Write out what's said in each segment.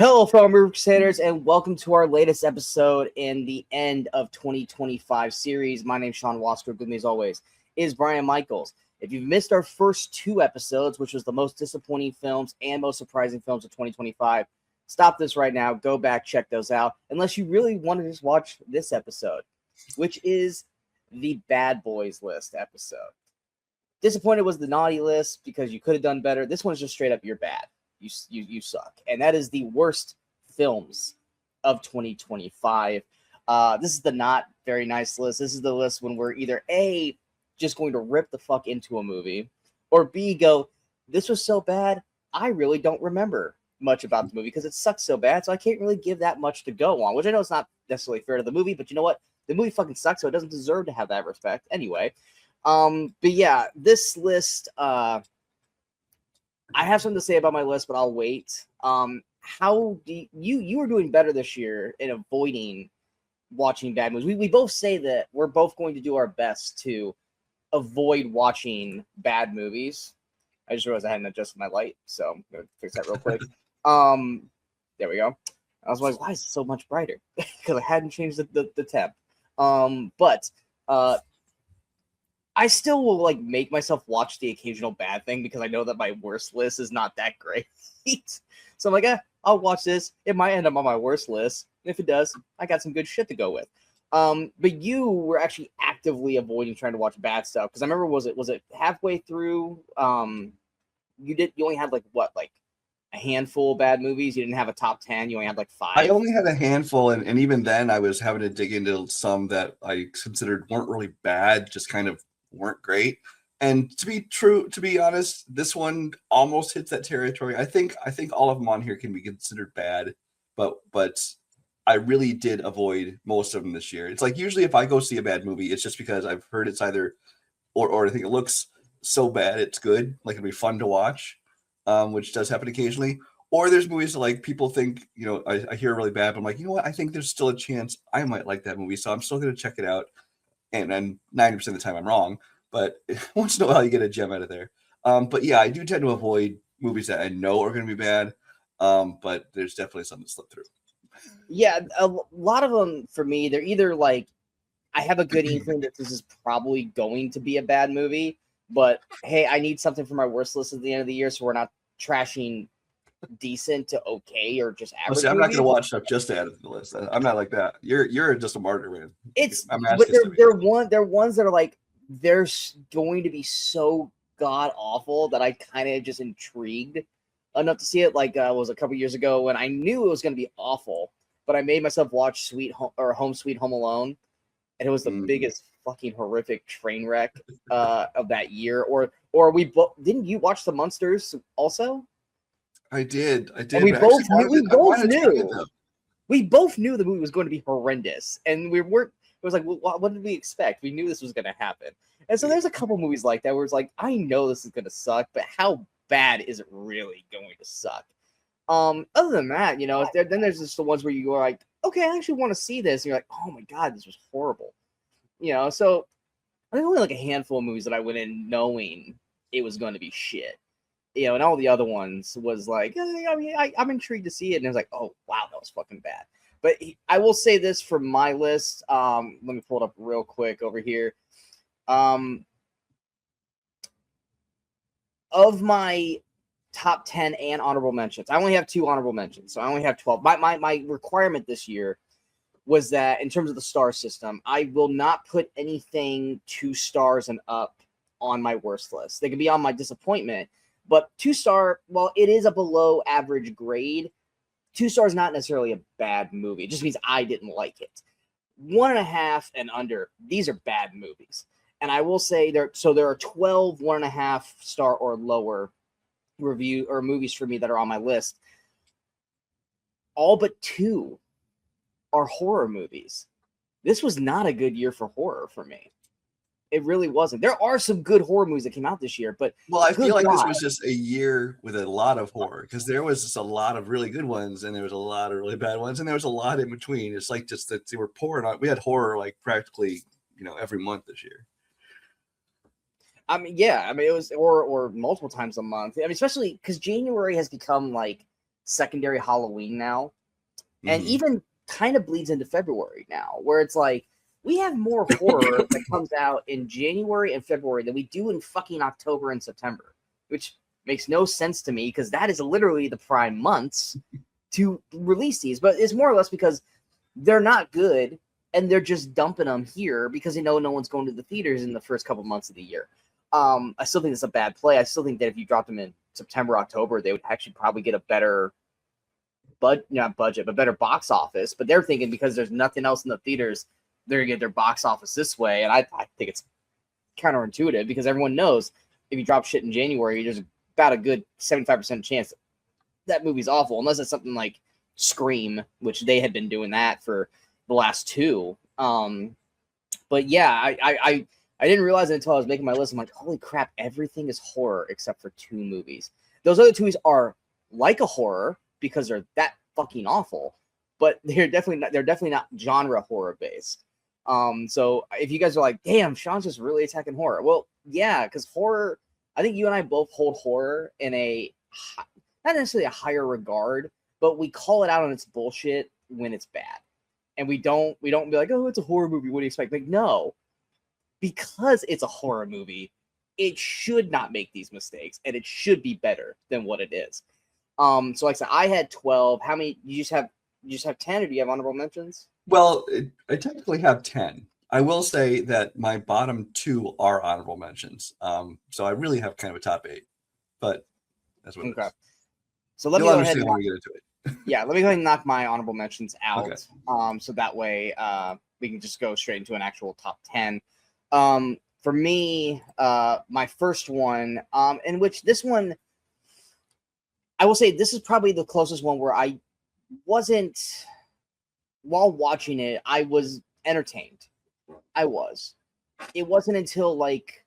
Hello, fellow movie Crusaders, and welcome to our latest episode in the end of 2025 series. My name's Sean Wasker. With me, as always, is Brian Michaels. If you've missed our first two episodes, which was the most disappointing films and most surprising films of 2025, stop this right now. Go back, check those out. Unless you really want to just watch this episode, which is the Bad Boys List episode. Disappointed was the naughty list because you could have done better. This one's just straight up, you're bad. You suck. And that is the worst films of 2025. This is the not very nice list. This is the list when we're either A, just going to rip the fuck into a movie, or B, go, this was so bad, I really don't remember much about the movie because it sucks so bad, so I can't really give that much to go on, which I know it's not necessarily fair to the movie, but you know what? The movie fucking sucks, so it doesn't deserve to have that respect. Anyway, but yeah, this list, I have something to say about my list, but I'll wait. How do you were doing better this year in avoiding watching bad movies? We both say that we're both going to do our best to avoid watching bad movies. I just realized I hadn't adjusted my light, so I'm gonna fix that real quick. There we go. I was like, why is it so much brighter? Because I hadn't changed the temp. But I still will like make myself watch the occasional bad thing because I know that my worst list is not that great. So I'm like, I'll watch this. It might end up on my worst list. If it does, I got some good shit to go with. But you were actually actively avoiding trying to watch bad stuff because I remember was it halfway through? You only had like a handful of bad movies. You didn't have a top 10. You only had like 5. I only had a handful, and even then I was having to dig into some that I considered weren't really bad, just kind of weren't great. And to be honest, this one almost hits that territory. I think all of them on here can be considered bad, but I really did avoid most of them this year. It's like usually if I go see a bad movie, it's just because I've heard it's either or I think it looks so bad it's good, like it'll be fun to watch, which does happen occasionally. Or there's movies that like people think, I hear really bad, but I'm like, you know what? I think there's still a chance I might like that movie, so I'm still going to check it out. And 90% of the time I'm wrong, but once in a while you get a gem out of there. But yeah, I do tend to avoid movies that I know are going to be bad, but there's definitely some that slip through. Yeah, a lot of them for me, they're either like, I have a good inkling that this is probably going to be a bad movie, but hey, I need something for my worst list at the end of the year, so we're not trashing decent to okay or just average. See, I'm not going to watch stuff just to add it to the list. I'm not like that. You're just a martyr, man. But they're ones that are like they're going to be so god awful that I kind of just intrigued enough to see it. Like was a couple years ago when I knew it was going to be awful, but I made myself watch Home Sweet Home Alone, and it was the biggest fucking horrific train wreck of that year. Or didn't you watch The Munsters also? I did. And we both knew. We both knew the movie was going to be horrendous, and we weren't. It was like, well, what did we expect? We knew this was going to happen, and so there's a couple movies like that where it's like, I know this is going to suck, but how bad is it really going to suck? Other than that, then there's just the ones where you are like, okay, I actually want to see this, and you're like, oh my god, this was horrible. So there's only like a handful of movies that I went in knowing it was going to be shit. And all the other ones was like, I'm intrigued to see it. And I was like, oh, wow, that was fucking bad. But I will say this for my list. Let me pull it up real quick over here. Of my top 10 and honorable mentions, I only have 2 honorable mentions. So I only have 12. My requirement this year was that in terms of the star system, I will not put anything 2 stars and up on my worst list. They can be on my disappointment. But 2-star, well, it is a below average grade. 2 stars not necessarily a bad movie. It just means I didn't like it. 1.5 and under, these are bad movies. And I will say there are 12 1.5 star or lower review or movies for me that are on my list. All but 2 are horror movies. This was not a good year for horror for me. It really wasn't. There are some good horror movies that came out this year, but I feel like this was just a year with a lot of horror because there was just a lot of really good ones and there was a lot of really bad ones and there was a lot in between. It's like just that they were pouring on. We had horror like practically, every month this year. I mean, it was or multiple times a month. I mean, especially because January has become like secondary Halloween now, and Mhm. even kind of bleeds into February now, where it's like we have more horror that comes out in January and February than we do in fucking October and September, which makes no sense to me because that is literally the prime months to release these. But it's more or less because they're not good and they're just dumping them here because they know no one's going to the theaters in the first couple months of the year. I still think it's a bad play. I still think that if you dropped them in September, October, they would actually probably get a better not budget, but better box office. But they're thinking because there's nothing else in the theaters, they're gonna get their box office this way. And I think it's counterintuitive because everyone knows if you drop shit in January, there's about a good 75% chance that movie's awful, unless it's something like Scream, which they had been doing that for the last two. But yeah, I didn't realize it until I was making my list. I'm like, holy crap, everything is horror except for 2 movies. Those other 2 are like a horror because they're that fucking awful, but they're definitely not genre horror based. So if you guys are like, damn, Sean's just really attacking horror. Well, yeah, because horror, I think you and I both hold horror in a not necessarily a higher regard, but we call it out on its bullshit when it's bad. And we don't be like, oh, it's a horror movie. What do you expect? Like, no, because it's a horror movie, it should not make these mistakes, and it should be better than what it is. So like I said, I had 12. How many? You just have 10, or do you have honorable mentions? Well, I technically have 10. I will say that my bottom 2 are honorable mentions. So I really have kind of a top 8, but that's what it Okay. is. So let You'll me go ahead understand and when we get into it. yeah, let me go ahead and knock my honorable mentions out. Okay. So that way we can just go straight into an actual top 10. For me, my first one, in which this one, I will say this is probably the closest one where I wasn't, while watching it, I was entertained. I was. It wasn't until like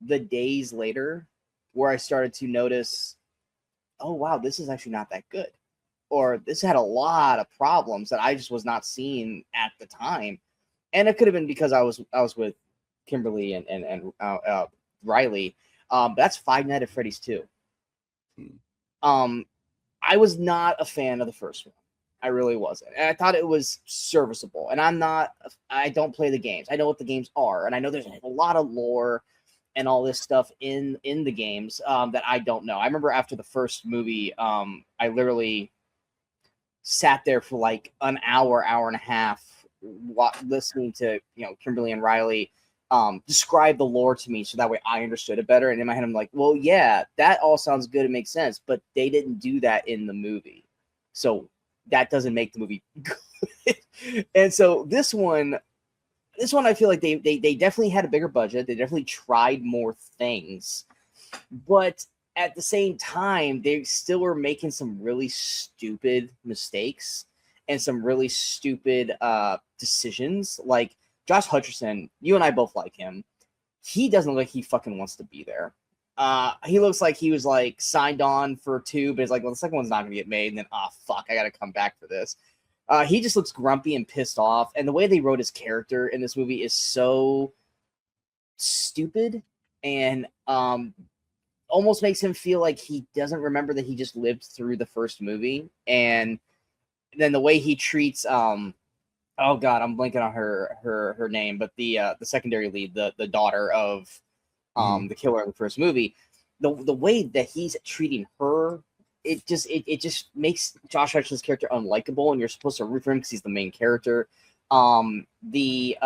the days later where I started to notice, oh wow, this is actually not that good. Or this had a lot of problems that I just was not seeing at the time. And it could have been because I was with Kimberly and Riley. That's Five Nights at Freddy's 2. I was not a fan of the first one. I really wasn't. And I thought it was serviceable. And I don't play the games. I know what the games are. And I know there's a lot of lore and all this stuff in the games that I don't know. I remember after the first movie, I literally sat there for like an hour and a half listening to Kimberly and Riley describe the lore to me so that way I understood it better. And in my head, I'm like, well, yeah, that all sounds good. It makes sense. But they didn't do that in the movie. So that doesn't make the movie good. And so this one, I feel like they definitely had a bigger budget. They definitely tried more things. But at the same time, they still were making some really stupid mistakes and some really stupid decisions. Like Josh Hutcherson, you and I both like him. He doesn't look like he fucking wants to be there. He looks like he was like signed on for 2, but it's like, well, the second one's not gonna get made, and then fuck, I gotta come back for this. He just looks grumpy and pissed off, and the way they wrote his character in this movie is so stupid and almost makes him feel like he doesn't remember that he just lived through the first movie. And then the way he treats oh god, I'm blanking on her name, but the secondary lead, the daughter of the killer in the first movie, the way that he's treating her, it just makes Josh Hutcherson's character unlikable, and you're supposed to root for him because he's the main character. The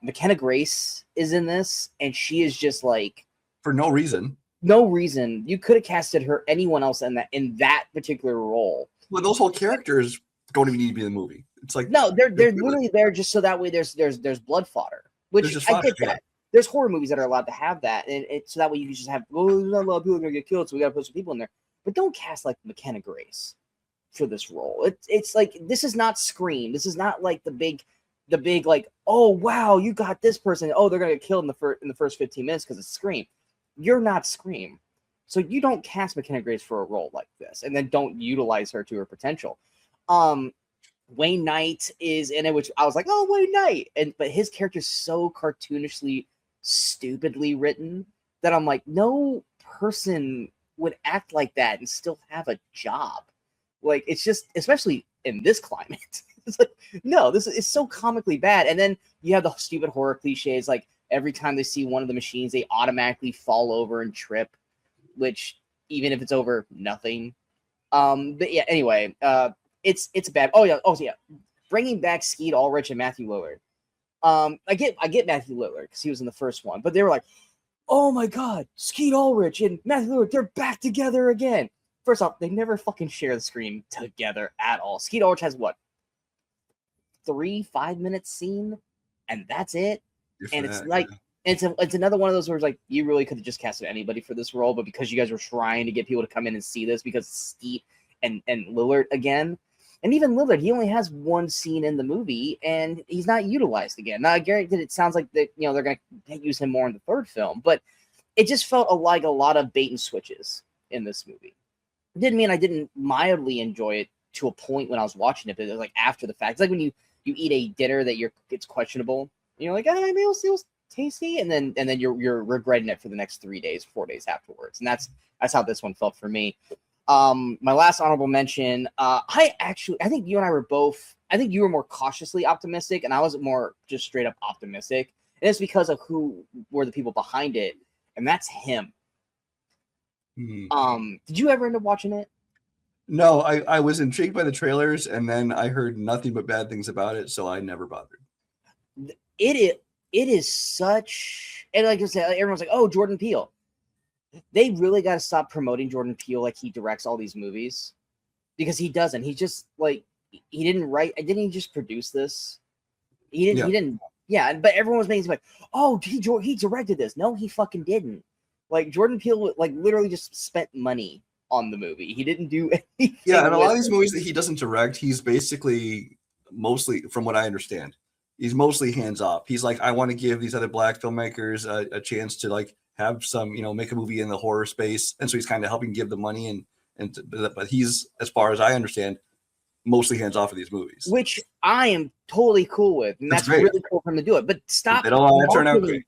McKenna Grace is in this, and she is just like, For no reason. no reason. You could have casted her anyone else in that particular role. Well, those whole characters don't even need to be in the movie. It's like, no, they're literally there just so that way there's blood fodder, which I get that. Yeah. There's horror movies that are allowed to have that, and so that way you can just have, well, not a lot of people are gonna get killed, so we gotta put some people in there. But don't cast like McKenna Grace for this role. It's like, this is not Scream. This is not like the big like, oh wow, you got this person. Oh, they're gonna get killed in the first 15 minutes because it's Scream. You're not Scream, so you don't cast McKenna Grace for a role like this, and then don't utilize her to her potential. Wayne Knight is in it, which I was like, oh, Wayne Knight, but his character's so cartoonishly, stupidly written that I'm like, no person would act like that and still have a job. Like, it's just, especially in this climate, it's like, no, this is so comically bad. And then you have the stupid horror cliches, like every time they see one of the machines, they automatically fall over and trip, which even if it's over nothing. But yeah, anyway, it's bad. Oh yeah, bringing back Skeet Ulrich and Matthew Lillard. I get Matthew Lillard because he was in the first one, but they were like, oh my god, Skeet Ulrich and Matthew Lillard, they're back together again. First off, they never fucking share the screen together at all. Skeet Ulrich has what, 3-5 minutes scene, and that's it. And it's like, it's another one of those where it's like, you really could have just casted anybody for this role, but because you guys were trying to get people to come in and see this because Skeet and Lillard again. And even Lillard, he only has one scene in the movie, and he's not utilized again. Now, I guarantee it sounds like that, you know, they're going to use him more in the third film, but it just felt like a lot of bait and switches in this movie. It didn't mean I didn't mildly enjoy it to a point when I was watching it, but it was like after the fact. It's like when you eat a dinner that it's questionable, and you're like, maybe it was tasty, and then you're regretting it for the next 3 days, 4 days afterwards. And that's how this one felt for me. My last honorable mention, I think you and I were both, I think you were more cautiously optimistic and I was more just straight up optimistic. And it's because of who were the people behind it. And that's him. Did you ever end up watching it? No, I was intrigued by the trailers and then I heard nothing but bad things about it. So I never bothered. It is such, and like I said, everyone's like, oh, Jordan Peele. They really got to stop promoting Jordan Peele like he directs all these movies, because he doesn't. He just like, he didn't write. Didn't he just produce this? He didn't. Yeah. He didn't. Yeah, but everyone was making like, oh, he directed this. No, he fucking didn't. Like, Jordan Peele like literally just spent money on the movie. He didn't do anything. Yeah, and a lot of these movies that he doesn't direct, he's basically mostly, from what I understand, he's mostly hands off. He's like, I want to give these other black filmmakers a chance to like have some, you know, make a movie in the horror space, and so he's kind of helping give the money but he's, as far as I understand, mostly hands off of these movies, which I am totally cool with, and that's really cool for him to do it. But stop, they don't all turn out great.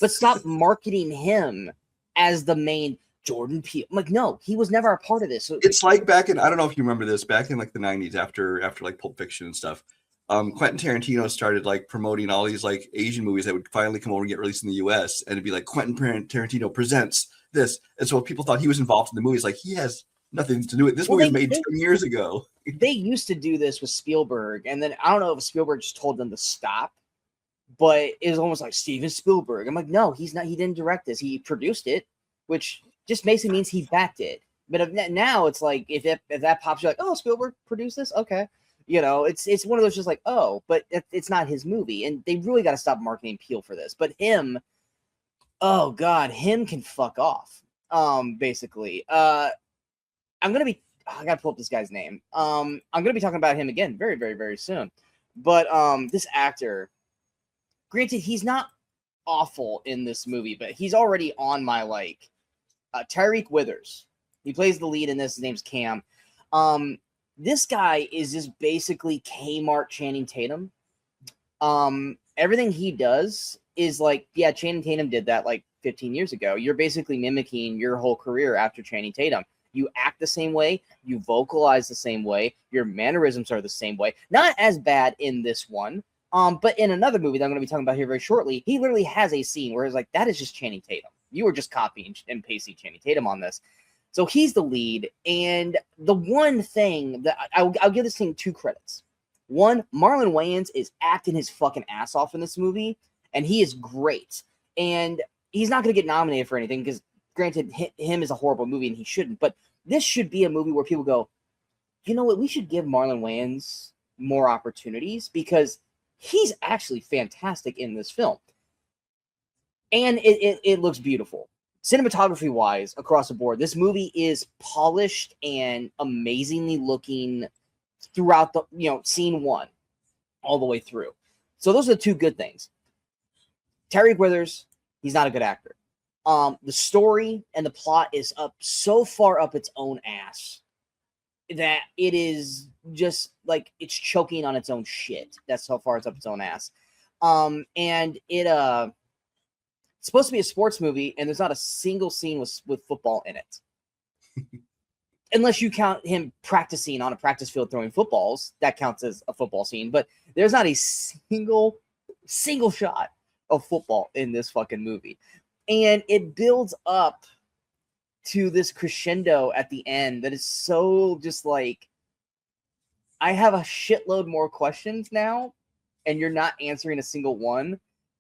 But stop marketing him as the main Jordan Peele. I'm like, no, he was never a part of this. So it's like back in, I don't know if you remember this, back in like the 90s, after like Pulp Fiction and stuff. Quentin Tarantino started like promoting all these like Asian movies that would finally come over and get released in the US, and it'd be like Quentin Tarantino presents this. And so people thought he was involved in the movies. Like, he has nothing to do with this. Movie was made 10 years ago. They used to do this with Spielberg, and then I don't know if Spielberg just told them to stop, but it was almost like Steven Spielberg. I'm like, no, he's not. He didn't direct this. He produced it, which just basically means he backed it. But now it's like, if that pops, you're like, oh, Spielberg produced this? Okay. You know, it's one of those just like, oh, but it's not his movie. And they really got to stop marketing Peele for this. But him, oh God, him can fuck off. Basically. I gotta pull up this guy's name. I'm gonna be talking about him again very, very, very soon. But this actor, granted, he's not awful in this movie, but he's already on my like. Tyreek Withers. He plays the lead in this. His name's Cam. This guy is just basically Kmart Channing Tatum. Everything he does is like, yeah, Channing Tatum did that like 15 years ago. You're basically mimicking your whole career after Channing Tatum. You act the same way. You vocalize the same way. Your mannerisms are the same way. Not as bad in this one. But in another movie that I'm going to be talking about here very shortly, he literally has a scene where it's like, that is just Channing Tatum. You were just copying and pasting Channing Tatum on this. So he's the lead. And the one thing that I'll give this thing 2 credits. One, Marlon Wayans is acting his fucking ass off in this movie, and he is great. And he's not going to get nominated for anything because, granted, him is a horrible movie and he shouldn't. But this should be a movie where people go, you know what? We should give Marlon Wayans more opportunities because he's actually fantastic in this film. And it looks beautiful. Cinematography-wise, across the board, this movie is polished and amazingly looking throughout the, scene 1 all the way through. So those are the 2 good things. Tyreek Withers, he's not a good actor. The story and the plot is so far up its own ass that it is just like it's choking on its own shit. That's how far it's up its own ass. And it's supposed to be a sports movie, and there's not a single scene with football in it. unless you count him practicing on a practice field throwing footballs, that counts as a football scene. But there's not a single shot of football in this fucking movie. And it builds up to this crescendo at the end that is so just like, I have a shitload more questions now, and you're not answering a single one.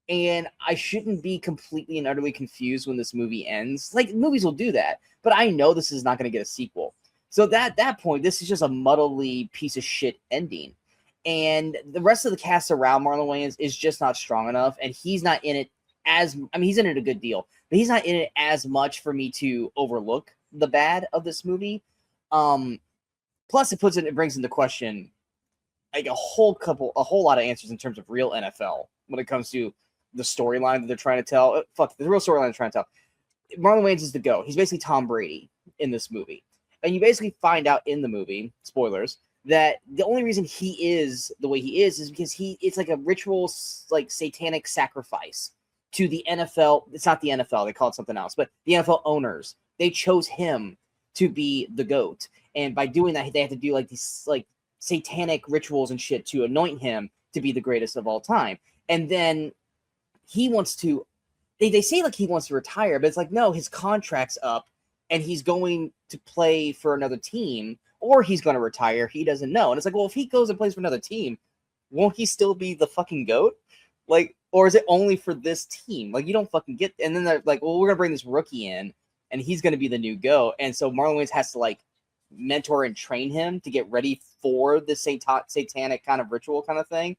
And I shouldn't be completely and utterly confused when this movie ends. Like, movies will do that, but I know this is not going to get a sequel. So at that point, this is just a muddly piece of shit ending. And the rest of the cast around Marlon Wayans is just not strong enough, and he's not in it he's in it a good deal, but he's not in it as much for me to overlook the bad of this movie. Plus, it brings into question like a whole lot of answers in terms of real NFL when it comes to the storyline that they're trying to tell. The real storyline they're trying to tell. Marlon Wayans is the GOAT. He's basically Tom Brady in this movie. And you basically find out in the movie, spoilers, that the only reason he is the way he is because it's like a ritual, like satanic sacrifice to the NFL. It's not the NFL. They call it something else. But the NFL owners, they chose him to be the GOAT. And by doing that, they have to do like these like satanic rituals and shit to anoint him to be the greatest of all time. And then he wants to, they say like he wants to retire, but it's like, no, his contract's up and he's going to play for another team, or he's going to retire. He doesn't know. And it's like, well, if he goes and plays for another team, won't he still be the fucking GOAT? Like, or is it only for this team? Like, you don't fucking get, and then they're like, well, we're going to bring this rookie in and he's going to be the new GOAT. And so Marlon Wayans has to like mentor and train him to get ready for the satanic kind of ritual kind of thing.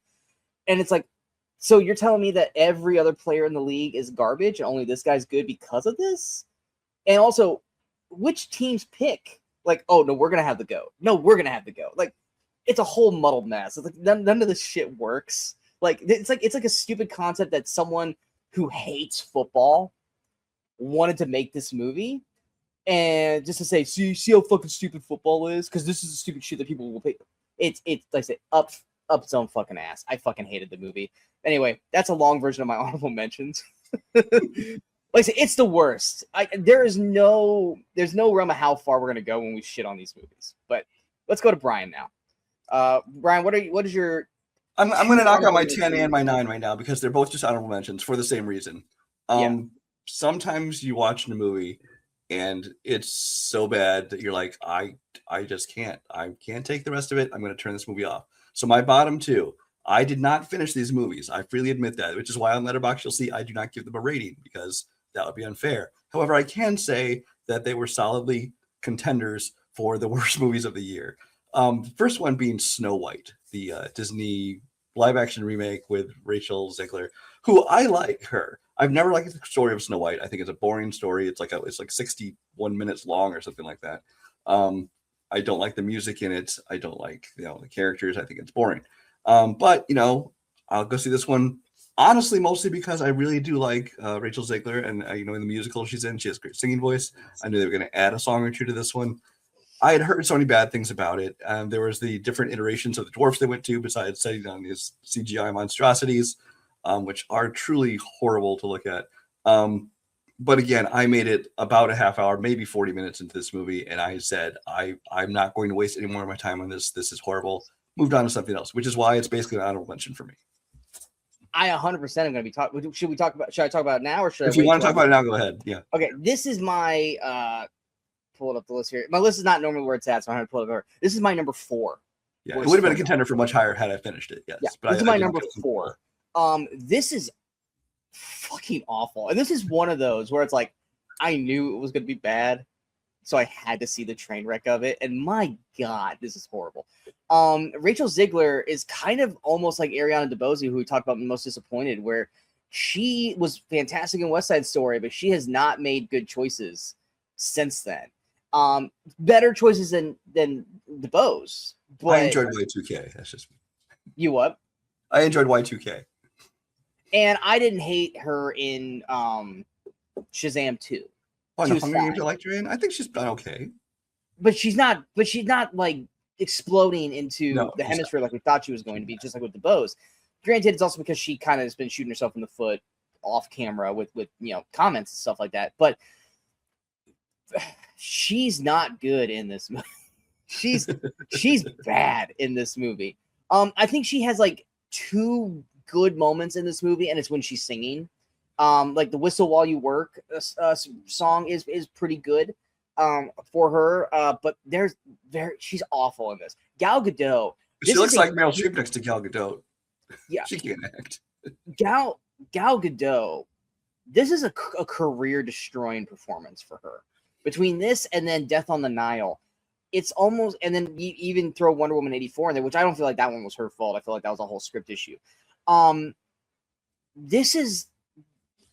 And it's like, so you're telling me that every other player in the league is garbage and only this guy's good because of this? And also, which teams pick? Like, oh, no, we're going to have the GOAT. No, we're going to have the GOAT. Like, it's a whole muddled mess. It's like none of this shit works. Like, it's like a stupid concept that someone who hates football wanted to make this movie. And just to say, see how fucking stupid football is? Because this is the stupid shit that people will pay. It's like I said, up its own fucking ass. I fucking hated the movie. Anyway, that's a long version of my honorable mentions. Like I said, it's the worst. There's no realm of how far we're gonna go when we shit on these movies. But let's go to Brian now. Brian, what is your? I'm gonna knock out my 10 and my 9 right now because they're both just honorable mentions for the same reason. Sometimes you watch a movie and it's so bad that you're like, I just can't. I can't take the rest of it. I'm gonna turn this movie off. So my bottom two. I did not finish these movies. I freely admit that, which is why on Letterboxd you'll see I do not give them a rating because that would be unfair. However, I can say that they were solidly contenders for the worst movies of the year. First one being Snow White, the Disney live-action remake with Rachel Zegler, who I like her. I've never liked the story of Snow White. I think it's a boring story. It's like 61 minutes long or something like that. I don't like the music in it. I don't like the characters. I think it's boring. But I'll go see this one. Honestly, mostly because I really do like Rachel Zegler, and in the musical she's in, she has a great singing voice. I knew they were going to add a song or two to this one. I had heard so many bad things about it. There was the different iterations of the dwarfs they went to, besides setting down these CGI monstrosities, which are truly horrible to look at. But again, I made it about a half hour, maybe 40 minutes into this movie, and I said, I'm not going to waste any more of my time on this. This is horrible. Moved on to something else, which is why it's basically an honorable mention for me. I 100% am going to be talking. Should I talk about it now, or should if you want to talk about it now, go ahead. Yeah. Okay. This is my pull up the list here. My list is not normally where it's at, so I'm going to pull it over. This is my number 4. Yeah, it would have been a contender for much higher had I finished it. Yes. Yeah, but this is my number 4. This is fucking awful, and this is one of those where it's like I knew it was going to be bad, so I had to see the train wreck of it. And my God, this is horrible. Rachel Zegler is kind of almost like Ariana DeBose, who we talked about Most Disappointed, where she was fantastic in West Side Story, but she has not made good choices since then. Better choices than DeBose. But I enjoyed Y2K. That's just you what? I enjoyed Y2K. And I didn't hate her in Shazam 2. Oh, no, Hunger Games I liked her in. I think she's done okay. But she's not like exploding into the hemisphere like we thought she was going to be, just like with DeBose. Granted, it's also because she kind of has been shooting herself in the foot off camera with comments and stuff like that. But she's not good in this movie. She's bad in this movie. I think she has like 2 good moments in this movie, and it's when she's singing. Like the "Whistle While You Work" song is pretty good for her. But she's awful in this. Gal Gadot. She looks like Meryl Streep next to Gal Gadot. Yeah, she can't act. Gal Gadot. This is a career destroying performance for her. Between this and then Death on the Nile, it's almost, and then you even throw Wonder Woman 84 in there, which I don't feel like that one was her fault. I feel like that was a whole script issue. This is,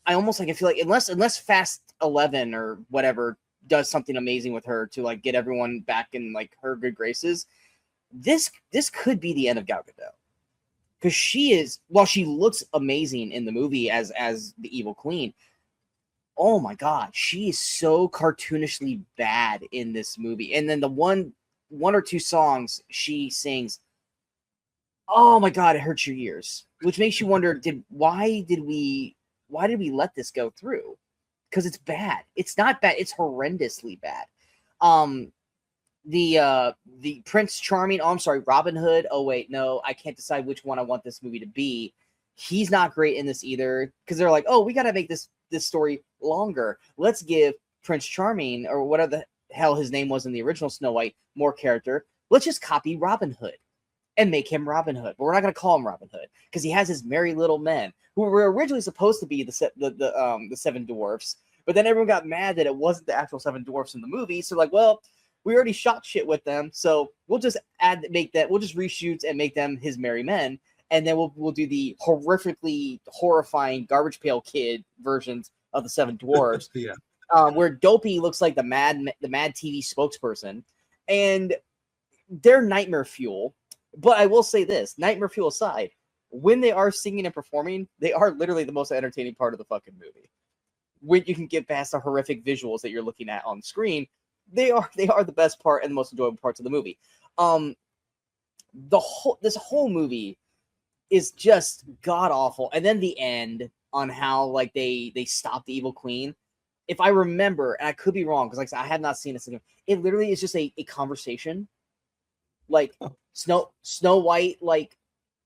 I almost like, I feel like unless Fast 11 or whatever does something amazing with her to like get everyone back in like her good graces, this could be the end of Gal Gadot. Because she is, while she looks amazing in the movie as the evil queen, oh my god, she is so cartoonishly bad in this movie. And then the one or two songs she sings, oh my god, it hurts your ears, which makes you wonder, why did we let this go through? Because it's bad. It's not bad. It's horrendously bad. The Prince Charming, oh, I'm sorry, Robin Hood. Oh wait, no, I can't decide which one I want this movie to be. He's not great in this either, because they're like, oh, we got to make this story longer. Let's give Prince Charming, or whatever the hell his name was in the original Snow White, more character. Let's just copy Robin Hood and make him Robin Hood. But we're not going to call him Robin Hood because he has his merry little men, who were originally supposed to be the 7 dwarfs. But then everyone got mad that it wasn't the actual 7 dwarfs in the movie. So like, well, we already shot shit with them, so we'll just we'll just reshoot and make them his merry men, and then we'll do the horrifically horrifying Garbage Pail Kid versions of the 7 dwarves. Yeah. Where Dopey looks like the Mad TV spokesperson, and they're nightmare fuel. But I will say this, nightmare fuel aside, when they are singing and performing, they are literally the most entertaining part of the fucking movie. When you can get past the horrific visuals that you're looking at on screen, they are the best part and the most enjoyable parts of the movie. This whole movie is just god awful, and then the end on how like they stop the evil queen. If I remember, and I could be wrong because like I have not seen this again, it literally is just a conversation. Like Snow White like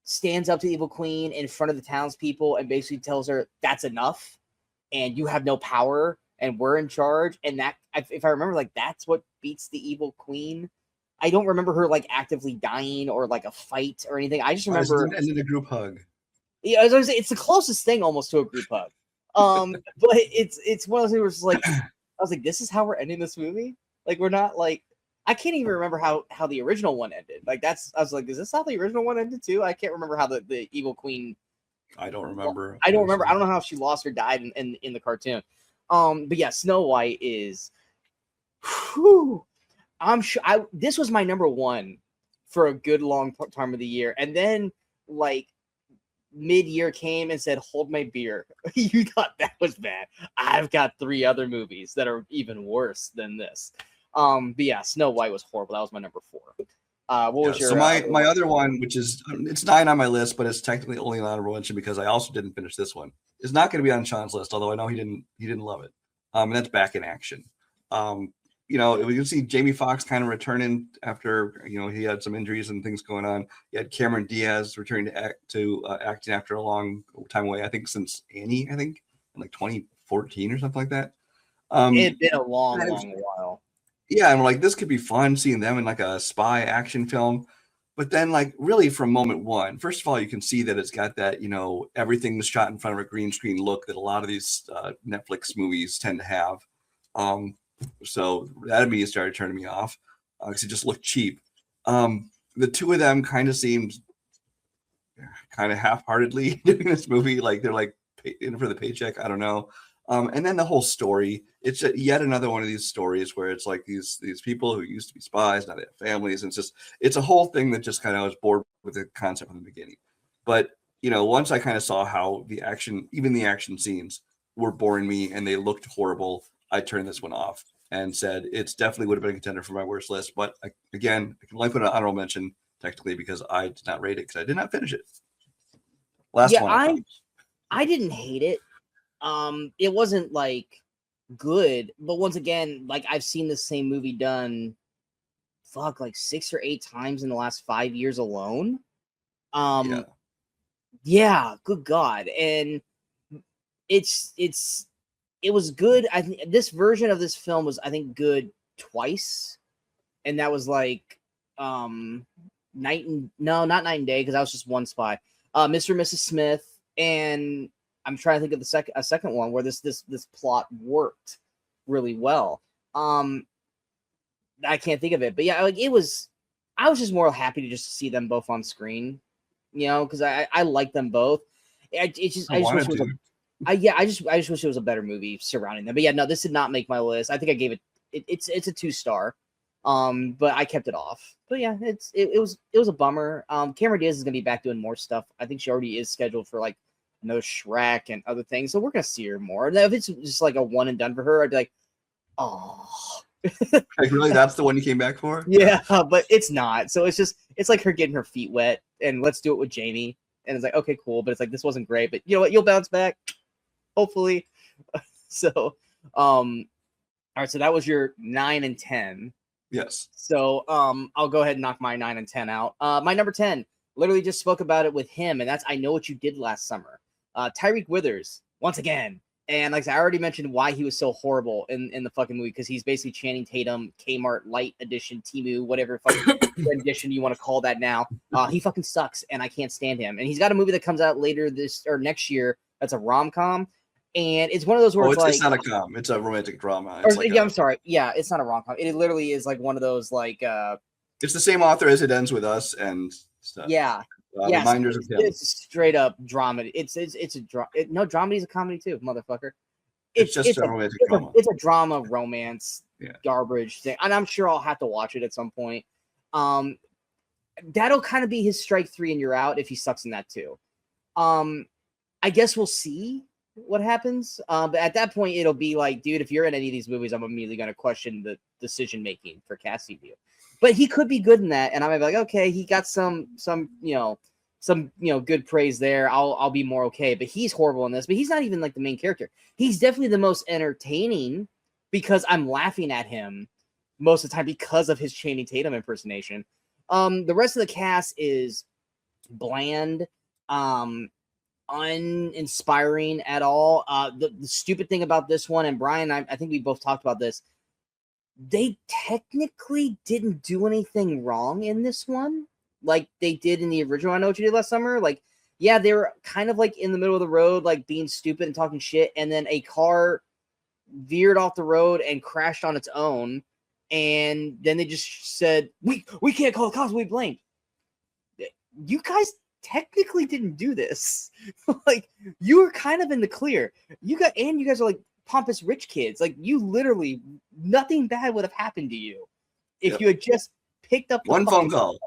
stands up to the evil queen in front of the townspeople and basically tells her that's enough, and you have no power, and we're in charge. And that, if I remember, like that's what beats the evil queen. I don't remember her like actively dying or like a fight or anything. I just remember and then a group hug. Yeah, I was gonna say, it's the closest thing almost to a group hug. But it's one of those things where it's like, I was like, this is how we're ending this movie. Like we're not like, I can't even remember how the original one ended. Like I was like, is this how the original one ended too? I can't remember how the evil queen. I don't remember. I don't remember. I don't know how she lost or died in the cartoon. But yeah, Snow White is. Whew, I'm sure this was my number one for a good long time of the year, and then like mid-year came and said, "Hold my beer." You thought that was bad? I've got 3 other movies that are even worse than this. But yeah, Snow White was horrible. That was my number 4. What was your? So my other one, which is it's 9 on my list, but it's technically only an honorable mention because I also didn't finish this one. Is not going to be on Sean's list, although I know he didn't love it. And that's Back in Action. You know, you can see Jamie Foxx kind of returning after, you know, he had some injuries and things going on. You had Cameron Diaz returning to acting after a long time away. I think since Annie, in like 2014 or something like that. It had been a long while. Yeah, and we're like, this could be fun seeing them in like a spy action film. But then, like, really from moment one, first of all, you can see that it's got that, you know, everything was shot in front of a green screen look that a lot of these Netflix movies tend to have. So that immediately started turning me off because it just looked cheap. The two of them kind of seemed kind of half-heartedly doing this movie, like they're like in for the paycheck. I don't know. And then the whole story, it's yet another one of these stories where it's like these people who used to be spies, now they have families, and it's a whole thing that just kind of I was bored with the concept from the beginning. But you know, once I kind of saw how even the action scenes were boring me and they looked horrible, I turned this one off and said it's definitely would have been a contender for my worst list. But again, I can only put an honorable mention technically because I did not rate it because I did not finish it. Last one. I didn't hate it. It wasn't like good, but once again, like I've seen the same movie done like 6 or 8 times in the last 5 years alone. Yeah, good God. And it was good. I think this version of this film was, I think, good twice. And that was like not Night and Day, because that was just one spy. Mr. and Mrs. Smith, and I'm trying to think of a second one where this plot worked really well. I can't think of it, but yeah, like I was just more happy to just see them both on screen, because I like them both. I just wish it was I just wish it was a better movie surrounding them. But yeah, no, this did not make my list. I think I gave it's a 2-star. But I kept it off. But yeah, it was a bummer. Cameron Diaz is gonna be back doing more stuff. I think she already is scheduled for like no Shrek and other things. So we're gonna see her more. And if it's just like a one and done for her, I'd be like, oh. Like, really, that's the one you came back for? Yeah, but it's not. So it's like her getting her feet wet, and let's do it with Jamie. And it's like, okay, cool, but it's like this wasn't great, but you know what? You'll bounce back, hopefully. So, all right. So that was your 9 and 10. Yes. So, I'll go ahead and knock my 9 and 10 out. My number 10, literally just spoke about it with him, and that's I Know What You Did Last Summer. Tyreek Withers, once again. And like I already mentioned why he was so horrible in the fucking movie, because he's basically Channing Tatum, Kmart Light Edition, Temu, whatever fucking rendition you want to call that now. He fucking sucks, and I can't stand him. And he's got a movie that comes out later this or next year that's a rom-com. And it's one of those where it's not a com, it's a romantic drama. I'm sorry. Yeah, it's not a rom-com. It literally is like one of those like it's the same author as It Ends With Us and stuff. Yeah. Reminders of him. It's straight up drama. It's a drama. No, dramedy is a comedy too, motherfucker. It's just a romantic drama. It's a drama romance garbage thing, and I'm sure I'll have to watch it at some point. That'll kind of be his strike 3 and you're out if he sucks in that too. I guess we'll see what happens. But at that point, it'll be like, dude, if you're in any of these movies, I'm immediately going to question the decision making for casting you. But he could be good in that, and I might be like, okay, he got some good praise there. I'll be more okay. But he's horrible in this. But he's not even like the main character. He's definitely the most entertaining because I'm laughing at him most of the time because of his Channing Tatum impersonation. The rest of the cast is bland, uninspiring at all. The stupid thing about this one, and Brian, I think we both talked about this, they technically didn't do anything wrong in this one like they did in the original I Know What You Did Last Summer. Like, yeah, they were kind of like in the middle of the road, like being stupid and talking shit, and then a car veered off the road and crashed on its own, and then they just said, we can't call the cops, we blame. You guys technically didn't do this. Like, you were kind of in the clear. You guys are like pompous rich kids. Like, you literally, nothing bad would have happened to you if you had just picked up one phone call.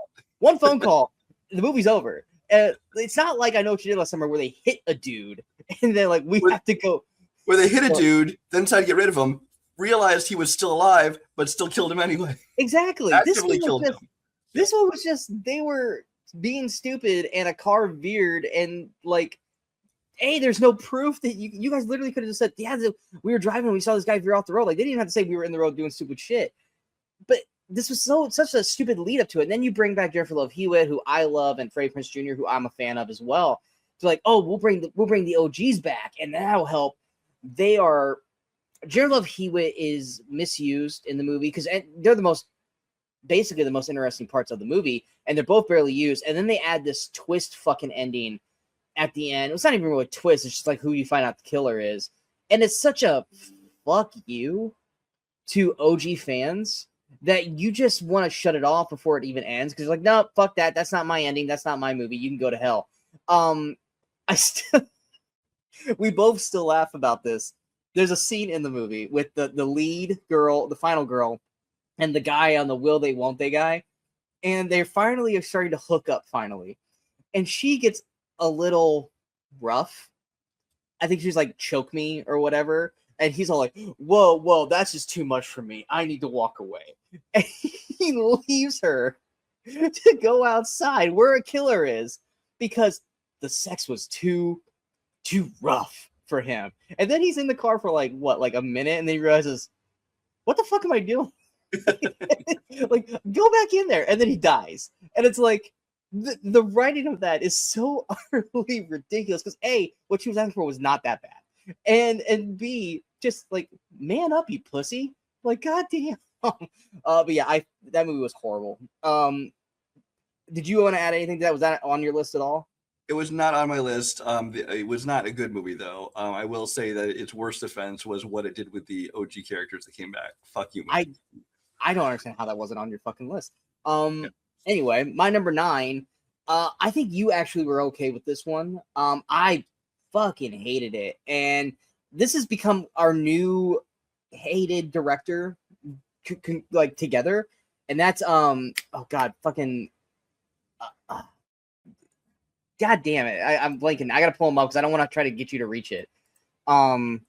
One phone call, the movie's over. It's not like I Know What You Did Last Summer where they hit a dude and they're like, we have to go. Where they hit a dude, then decided to get rid of him, realized he was still alive, but still killed him anyway. Exactly. Actively killed him. This one was just, they were being stupid and a car veered and like, hey, there's no proof that you guys literally could have just said, yeah, we were driving and we saw this guy veer off the road. Like, they didn't even have to say we were in the road doing stupid shit. But this was such a stupid lead up to it. And then you bring back Jennifer Love Hewitt, who I love, and Freddie Prinze Jr., who I'm a fan of as well. So like, oh, we'll bring the OGs back, and that'll help. Jennifer Love Hewitt is misused in the movie because they're basically the most interesting parts of the movie, and they're both barely used. And then they add this twist fucking ending at the end. It's not even really a twist. It's just like who you find out the killer is. And it's such a fuck you to OG fans that you just want to shut it off before it even ends. Cause you're like, no, fuck that. That's not my ending. That's not my movie. You can go to hell. We both still laugh about this. There's a scene in the movie with the lead girl, the final girl, and the guy on the will they, won't they guy. And they finally are starting to hook up finally. And she gets a little rough. I think she's like, choke me or whatever. And he's all like, whoa, that's just too much for me. I need to walk away. And he leaves her to go outside where a killer is because the sex was too rough for him. And then he's in the car for like a minute, and then he realizes, what the fuck am I doing? Like, go back in there, and then he dies. And it's like the writing of that is so utterly ridiculous because A, what she was asking for was not that bad, and B, just like, man up, you pussy. Like, goddamn. But yeah, that movie was horrible. Did you want to add anything to that? Was that on your list at all? It was not on my list. It was not a good movie, though. I will say that its worst offense was what it did with the OG characters that came back. Fuck you, man. I don't understand how that wasn't on your fucking list. Yeah. Anyway, my number 9. I think you actually were okay with this one. I fucking hated it, and this has become our new hated director, like, together, and that's oh god, fucking. God damn it! I'm blanking. I gotta pull him up because I don't want to try to get you to reach it. I'm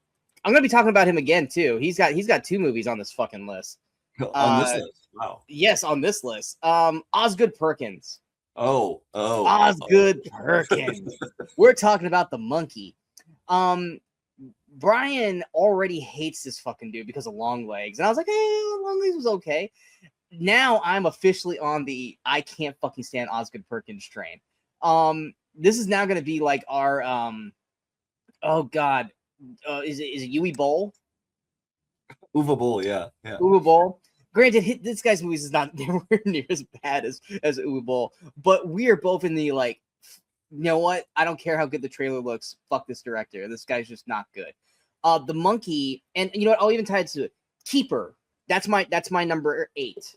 gonna be talking about him again too. He's got 2 movies on this fucking list. On this list, wow. Yes, on this list. Osgood Perkins. Osgood Perkins. We're talking about the monkey. Brian already hates this fucking dude because of Long Legs, and I was like, hey, Long Legs was okay. Now I'm officially on the I can't fucking stand Osgood Perkins train. This is now going to be like our oh god, is it Uwe Boll? Uwe Boll, yeah. Uwe Boll. Granted, this guy's movies is not nowhere near as bad as Uwe Boll, but we are both in the like, you know what? I don't care how good the trailer looks. Fuck this director. This guy's just not good. The Monkey, and you know what? I'll even tie it to it. Keeper. That's my number 8.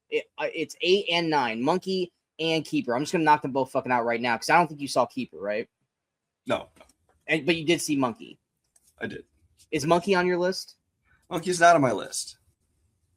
It's 8 and 9. Monkey and Keeper. I'm just gonna knock them both fucking out right now because I don't think you saw Keeper, right? No. But you did see Monkey. I did. Is Monkey on your list? Monkey's not on my list.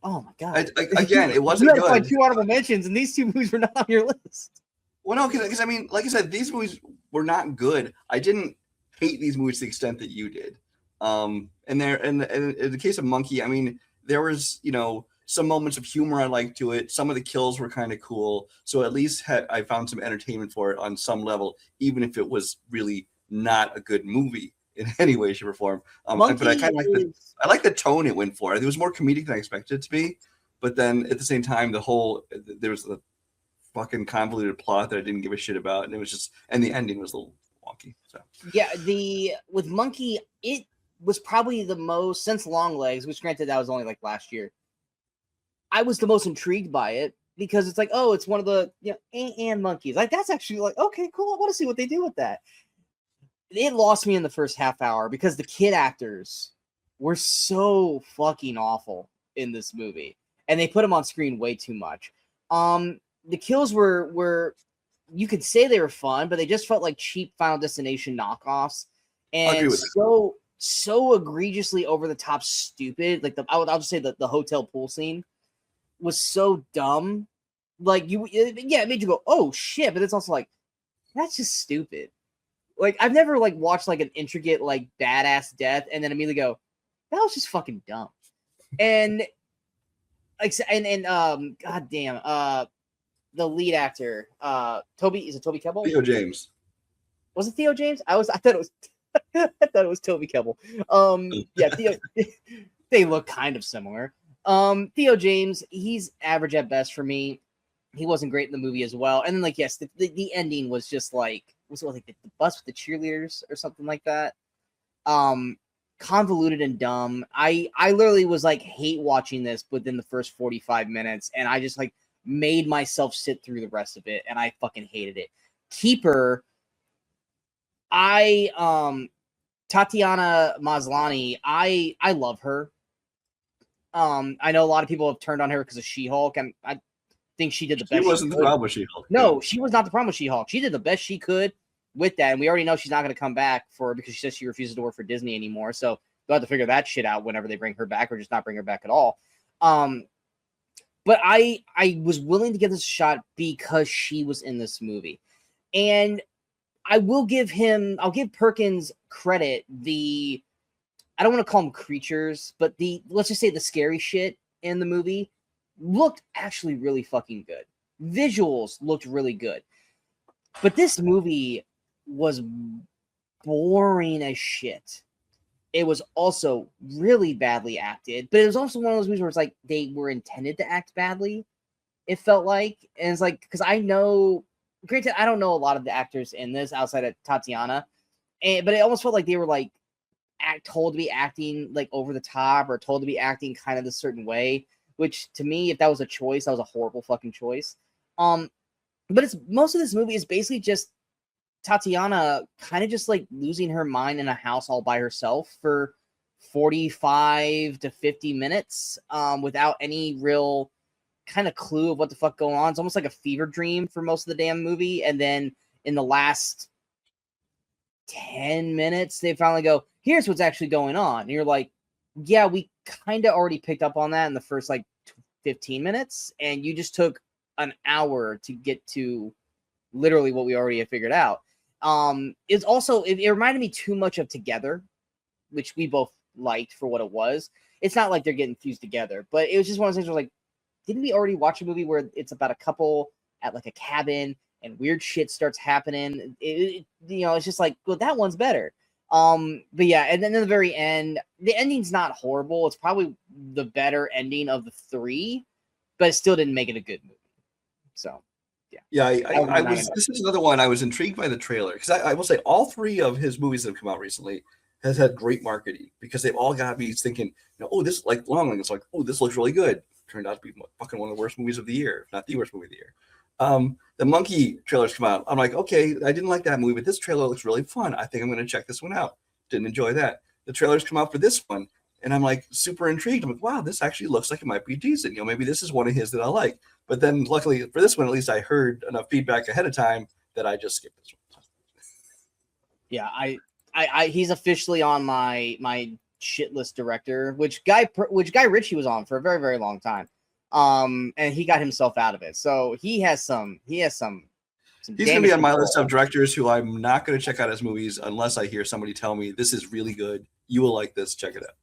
Oh my god! Again, it wasn't you had good. like 2 honorable mentions, and these 2 movies were not on your list. Well, no, because I mean, like I said, these movies were not good. I didn't hate these movies to the extent that you did. And in the case of Monkey, I mean, there was, you know, some moments of humor I liked to it. Some of the kills were kind of cool. So at least I found some entertainment for it on some level, even if it was really not a good movie in any way, shape, or form. But I kind of like the tone it went for. It was more comedic than I expected it to be. But then at the same time, there was the fucking convoluted plot that I didn't give a shit about, and it was just, and the ending was a little wonky. So yeah, with Monkey, it was probably the most, since Long Legs, which granted that was only like last year, I was the most intrigued by it because it's like, oh, it's one of the, you know, and monkeys. Like, that's actually like, okay, cool. I want to see what they do with that. It lost me in the first half hour because the kid actors were so fucking awful in this movie, and they put them on screen way too much. The kills were you could say they were fun, but they just felt like cheap Final Destination knockoffs, and so egregiously over the top stupid. Like I'll just say that the hotel pool scene was so dumb. Like it made you go, oh shit, but it's also like, that's just stupid. Like, I've never like watched like an intricate like badass death and then immediately go, that was just fucking dumb. And like, and goddamn, the lead actor, Toby Kebbell? Theo James. Was it Theo James? I thought it was I thought it was Toby Kebbell. Yeah, Theo. They look kind of similar. Theo James, he's average at best for me. He wasn't great in the movie as well. And then, like, yes, the ending was just like, was it like the bus with the cheerleaders or something like that? Convoluted and dumb. I literally was like hate watching this within the first 45 minutes, and I just like made myself sit through the rest of it, and I fucking hated it. Keeper, Tatiana Maslany, I love her. I know a lot of people have turned on her because of She-Hulk, and I think she did the best. She wasn't the problem with She-Hulk. No, she was not the problem with She-Hulk. She did the best she could with that, and we already know she's not going to come back because she says she refuses to work for Disney anymore. So they'll have to figure that shit out whenever they bring her back, or just not bring her back at all. But I was willing to give this a shot because she was in this movie, and I'll give Perkins credit. I don't want to call them creatures, but let's just say the scary shit in the movie looked actually really fucking good. Visuals looked really good. But this movie was boring as shit. it was also really badly acted, but it was also one of those movies where it's like they were intended to act badly. It felt like, and it's like, because I know, granted, I don't know a lot of the actors in this outside of Tatiana, but it almost felt like they were like told to be acting like over the top or told to be acting kind of a certain way, which to me, if that was a choice, that was a horrible fucking choice. But it's most of this movie is basically just Tatiana kind of just like losing her mind in a house all by herself for 45 to 50 minutes without any real kind of clue of what the fuck going on. It's almost like a fever dream for most of the damn movie. And then in the last 10 minutes, they finally go, here's what's actually going on. And you're like, yeah, we kind of already picked up on that in the first like 15 minutes. And you just took an hour to get to literally what we already had figured out. It's also, it reminded me too much of Together, which we both liked for what it was. It's not like they're getting fused together, but it was just one of those things where like, didn't we already watch a movie where it's about a couple at like a cabin and weird shit starts happening? It's just like, well, that one's better. But yeah, and then in the very end, the ending's not horrible. It's probably the better ending of the three, but it still didn't make it a good movie. So, yeah. Yeah, I was. This is another one I was intrigued by the trailer because I will say all three of his movies that have come out recently has had great marketing because they've all got me thinking, oh, this like Longling. It's like, oh, this looks really good. Turned out to be fucking one of the worst movies of the year, if not the worst movie of the year. The Monkey trailers come out. I'm like, okay, I didn't like that movie, but this trailer looks really fun. I think I'm going to check this one out. Didn't enjoy that. The trailers come out for this one, and I'm like super intrigued. I'm like, wow, this actually looks like it might be decent. Maybe this is one of his that I like. But then, luckily for this one, at least I heard enough feedback ahead of time that I just skipped this one. Yeah, I he's officially on my shit list director, which Guy Ritchie was on for a very, very long time. And he got himself out of it. So he has some he's gonna be on my list of directors who I'm not gonna check out his movies unless I hear somebody tell me this is really good. You will like this, check it out.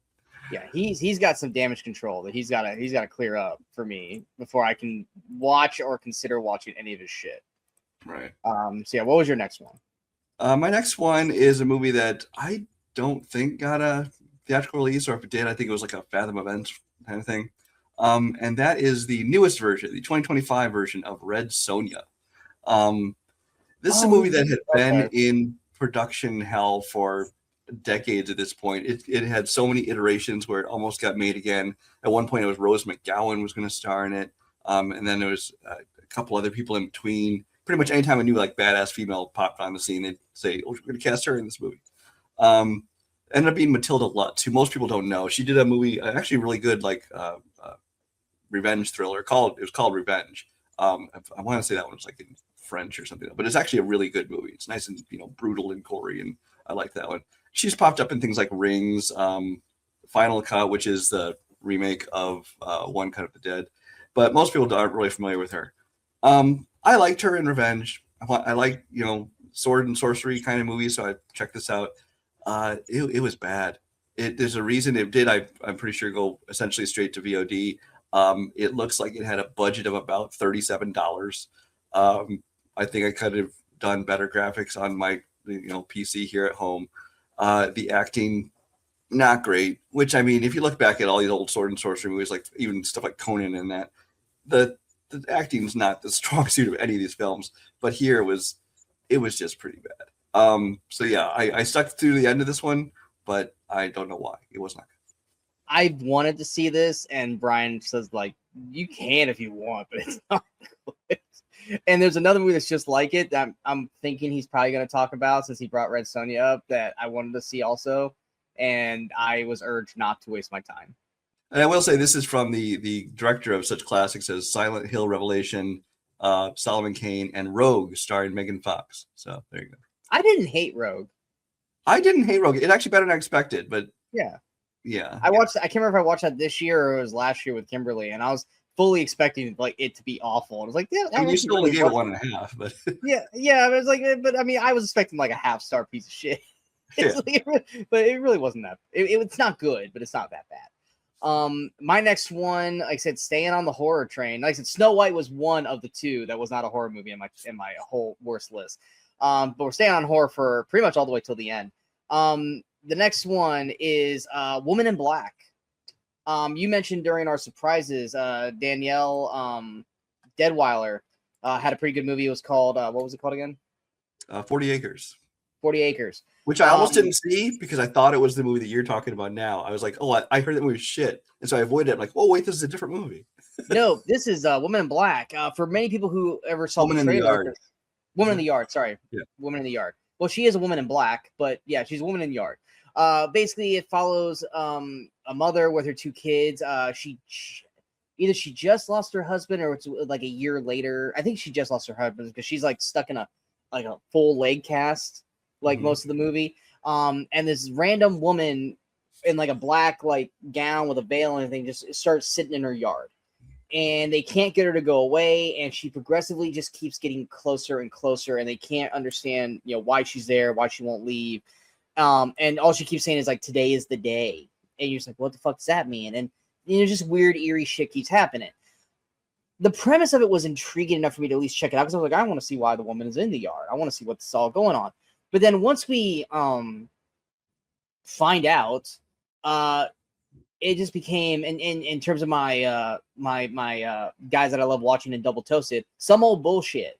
Yeah, he's got some damage control that he's gotta clear up for me before I can watch or consider watching any of his shit. Right. So yeah, what was your next one? My next one is a movie that I don't think got a theatrical release, or if it did, I think it was like a Fathom Events kind of thing. And that is the newest version, the 2025 version of Red Sonja. This is a movie that had been in production hell for decades at this point. It had so many iterations where it almost got made again. At one point, it was Rose McGowan was going to star in it. And then there was a couple other people in between. Pretty much anytime a new like badass female popped on the scene, they'd say, oh, we're going to cast her in this movie. Ended up being Matilda Lutz, who most people don't know. She did a movie, actually really good, like revenge thriller it was called Revenge. I want to say that one was like in French or something, but it's actually a really good movie. It's nice and brutal and gory, and I like that one. She's popped up in things like Rings, Final Cut, which is the remake of One Cut of the Dead, but most people aren't really familiar with her. I liked her in Revenge. I like sword and sorcery kind of movies, so I checked this out. It was bad. There's a reason it did. I'm pretty sure go essentially straight to VOD. It looks like it had a budget of about $37. I think I could have done better graphics on my PC here at home. The acting, not great. Which, I mean, if you look back at all these old sword and sorcery movies, like even stuff like Conan and that, the acting's not the strong suit of any of these films. But here it was just pretty bad. So yeah, I stuck through the end of this one, but I don't know why. It was not good. I wanted to see this, and Brian says, like, you can if you want, but it's not good. And there's another movie that's just like it that I'm thinking he's probably going to talk about since he brought Red Sonja up that I wanted to see also, and I was urged not to waste my time. And I will say this is from the director of such classics as Silent Hill Revelation, Solomon Kane, and Rogue, starring Megan Fox. So there you go. I didn't hate Rogue. I didn't hate Rogue. It actually better than I expected, but yeah. I can't remember if I watched that this year or it was last year with Kimberly, and I was fully expecting like it to be awful. And I was like, yeah, I mean, you still only gave it 1.5, but yeah. But it's like, but I mean, I was expecting like a half-star piece of shit. Yeah. But it really wasn't that. It's not good, but it's not that bad. My next one, like I said, staying on the horror train. Like I said, Snow White was one of the two that was not a horror movie in my whole worst list. But we're staying on horror for pretty much all the way till the end. the next one is Woman in Black. You mentioned during our surprises, Danielle Deadweiler had a pretty good movie. It was called what was it called again? 40 Acres. 40 Acres. Which I almost didn't see because I thought it was the movie that you're talking about now. I was like, oh, I heard that movie was shit. And so I avoided it. I'm like, oh, wait, this is a different movie. No, this is Woman in Black. For many people who ever saw Woman the in the trailer, Yard. Woman in the Yard, sorry. Yeah. Woman in the Yard. Well, she is a woman in black, but yeah, she's a woman in the yard. Basically, it follows a mother with her two kids. She either she just lost her husband or it's like a year later. I think she just lost her husband because she's like stuck in a full leg cast like most of the movie. And this random woman in like a black like gown with a veil and everything just starts sitting in her yard. And they can't get her to go away, and she progressively just keeps getting closer and closer, and they can't understand, why she's there, why she won't leave. And all she keeps saying is like, today is the day. And you're just like, what the fuck does that mean? And just weird, eerie shit keeps happening. The premise of it was intriguing enough for me to at least check it out because I was like, I want to see why the woman is in the yard. I want to see what's all going on. But then once we find out, it just became, in terms of my my guys that I love watching and double toasted, some old bullshit.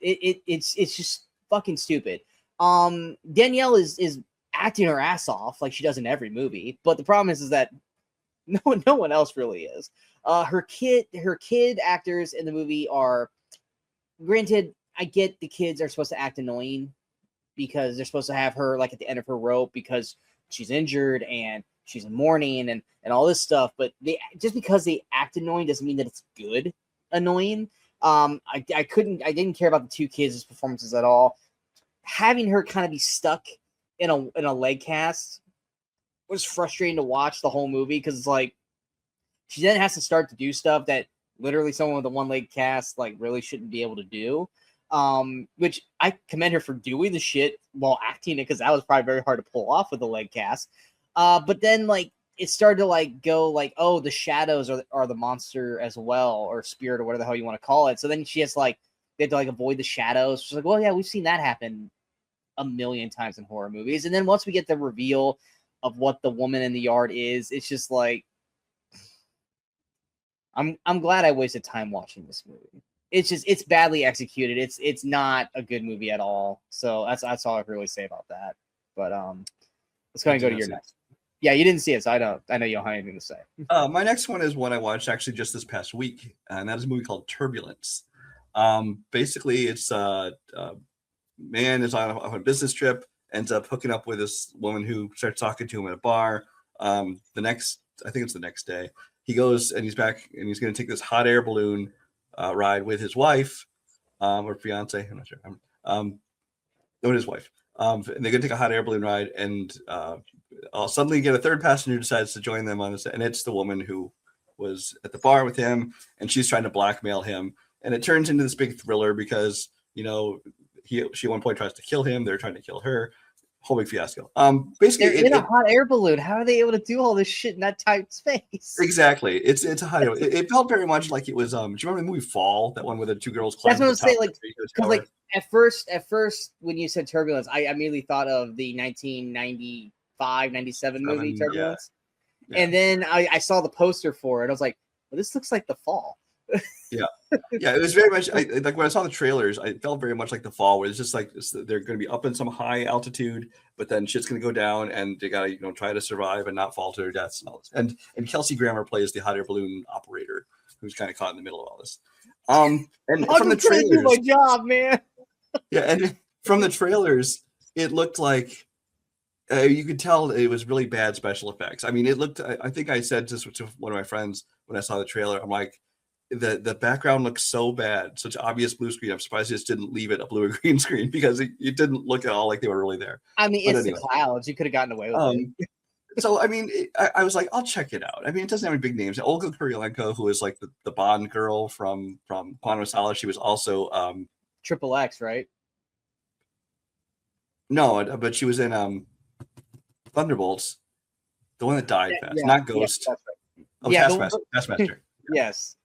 It's just fucking stupid. Danielle is acting her ass off like she does in every movie, but the problem is that no one else really is. Her kid actors in the movie are, granted, I get the kids are supposed to act annoying because they're supposed to have her like at the end of her rope because she's injured and she's in mourning and all this stuff, but just because they act annoying doesn't mean that it's good annoying. I didn't care about the two kids' performances at all. Having her kind of be stuck in a leg cast was frustrating to watch the whole movie because it's like she then has to start to do stuff that literally someone with a one leg cast like really shouldn't be able to do. Which I commend her for doing the shit while acting it because that was probably very hard to pull off with a leg cast. But then like it started to like go like, oh, the shadows are the monster as well, or spirit or whatever the hell you want to call it. So then she has like they have to like avoid the shadows. She's like, well, yeah, we've seen that happen a million times in horror movies. And then once we get the reveal of what the woman in the yard is, it's just like I'm glad I wasted time watching this movie. It's badly executed. It's not a good movie at all. So that's all I can really say about that. But let's go to your next. Yeah, you didn't see it, so I know you don't have anything to say. My next one is one I watched actually just this past week, and that is a movie called Turbulence. Basically, it's a man is on a business trip, ends up hooking up with this woman who starts talking to him at a bar. I think it's the next day, he goes and he's back and he's going to take this hot air balloon ride with his wife or fiance. I'm not sure. With his wife. And they're going to take a hot air balloon ride, and I'll suddenly get a third passenger decides to join them on this, and it's the woman who was at the bar with him, and she's trying to blackmail him, and it turns into this big thriller because she at one point tries to kill him, they're trying to kill her, whole big fiasco. Basically, they're in a hot air balloon. How are they able to do all this shit in that tight space? Exactly, it's a hot air. It felt very much like it was. Do you remember the movie Fall? That one where the two girls climb. That's what I was saying. Like, because like at first when you said Turbulence, I immediately thought of the 1995, 97 movie Turbulence. Yeah. And then I saw the poster for it. I was like, well, this looks like The Fall. Yeah, it was very much like when I saw the trailers, I felt very much like The Fall, where it's just like they're going to be up in some high altitude, but then shit's going to go down, and they got to try to survive and not fall to their deaths and all this. And Kelsey Grammer plays the hot air balloon operator, who's kind of caught in the middle of all this. And from the trailers, do my job, man. Yeah, and from the trailers, it looked like you could tell it was really bad special effects. I mean, it looked. I think I said this to one of my friends when I saw the trailer. I'm like, the background looks so bad, such obvious blue screen. I'm surprised they just didn't leave it a blue or green screen because it didn't look at all like they were really there. I mean, it's anyway. The clouds. You could have gotten away with it. So, I mean, I was like, I'll check it out. I mean, it doesn't have any big names. Olga Kurylenko, who is like the Bond girl from Quantum of Solace, she was also Triple X, right? No, but she was in Thunderbolts, the one that died fast, not Ghost. Yeah, that's right. Taskmaster. Yes.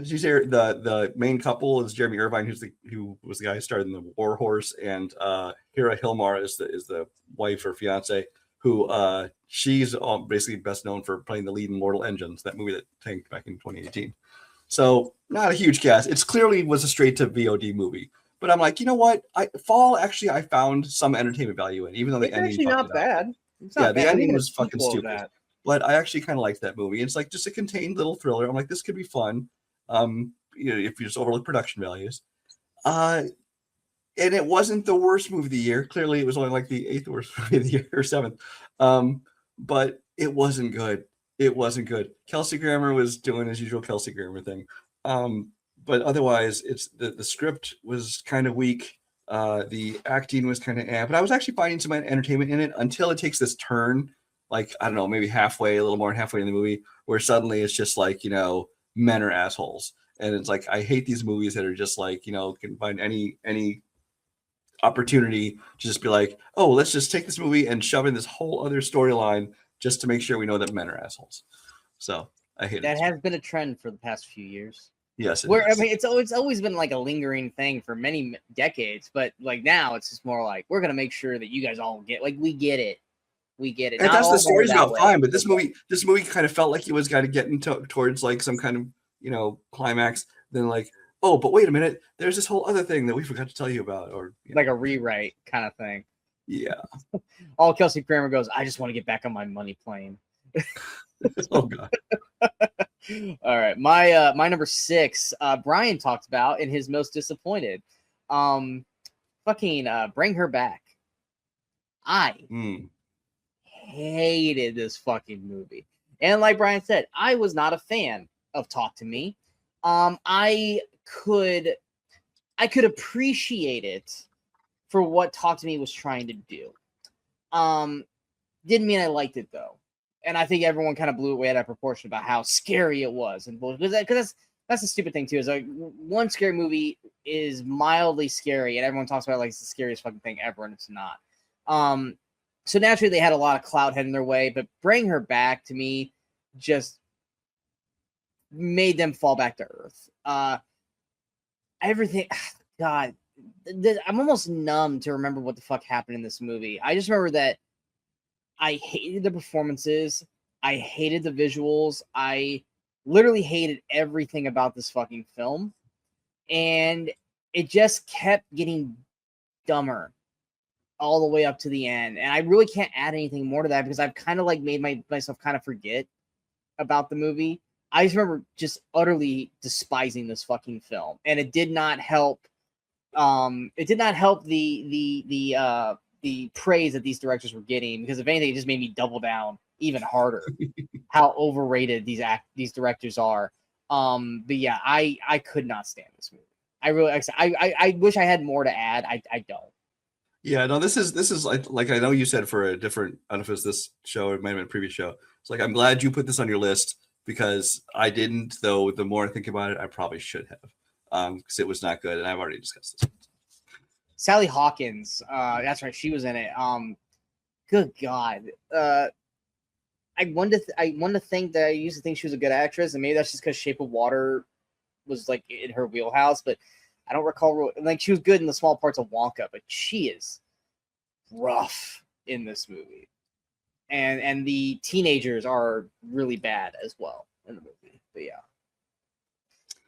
She's here. The main couple is Jeremy Irvine, who was the guy who starred in the War Horse, and Hira Hilmar is the wife or fiance, who she's basically best known for playing the lead in Mortal Engines, that movie that tanked back in 2018. So not a huge cast. It's clearly was a straight to VOD movie. But I'm like, you know what? I found some entertainment value in, even though the It's ending actually not bad. It's not bad. the ending Even a was fucking sequel of stupid. that. But I actually kind of liked that movie. It's like just a contained little thriller. I'm like, this could be fun. If you just overlook production values. And it wasn't the worst movie of the year. Clearly, it was only like the 8th worst movie of the year or 7th. But it wasn't good. It wasn't good. Kelsey Grammer was doing his usual Kelsey Grammer thing. But otherwise, it's the script was kind of weak. The acting was kind of but I was actually finding some entertainment in it until it takes this turn, like, I don't know, maybe halfway, a little more than halfway in the movie, where suddenly it's just like, men are assholes. And it's like, I hate these movies that are just like, can find any opportunity to just be like, oh, let's just take this movie and shove in this whole other storyline just to make sure we know that men are assholes. So I hate it. That has been a trend for the past few years. Yes, I mean, it's always been like a lingering thing for many decades, but like now it's just more like, we're gonna make sure that you guys all get, like, we get it. And that's the story's about fine, but this movie kind of felt like it was got to get towards like some kind of climax. Then like, oh, but wait a minute, there's this whole other thing that we forgot to tell you about, or like a rewrite kind of thing. Yeah. All Kelsey Grammer goes, I just want to get back on my money plane. Oh god. All right, my number 6, Brian talked about in his most disappointed. Bring Her Back. I hated this fucking movie, and like Brian said, I was not a fan of Talk to Me. I could appreciate it for what Talk to Me was trying to do. Didn't mean I liked it though. And I think everyone kind of blew it way out of proportion about how scary it was, and because that's the stupid thing too. Is like, one scary movie is mildly scary, and everyone talks about it like it's the scariest fucking thing ever, and it's not. So naturally they had a lot of clout heading their way, but Bring Her Back to me just made them fall back to earth. Everything, God, I'm almost numb to remember what the fuck happened in this movie. I just remember that I hated the performances. I hated the visuals. I literally hated everything about this fucking film. And it just kept getting dumber all the way up to the end. And I really can't add anything more to that because I've kind of like made myself kind of forget about the movie. I just remember just utterly despising this fucking film. And it did not help. It did not help the praise that these directors were getting, because if anything, it just made me double down even harder how overrated these directors are. But yeah, I could not stand this movie. I really, I wish I had more to add. I don't. Yeah, no, this is like I know you said for a different, I don't know if it was this show or it might have been a previous show. It's like, I'm glad you put this on your list because I didn't, though the more I think about it, I probably should have. Because it was not good, and I've already discussed this. Sally Hawkins, that's right, she was in it. Good God. I want to think that I used to think she was a good actress, and maybe that's just because Shape of Water was like in her wheelhouse, but I don't recall. Like, she was good in the small parts of Wonka, but she is rough in this movie, and the teenagers are really bad as well in the movie. But yeah,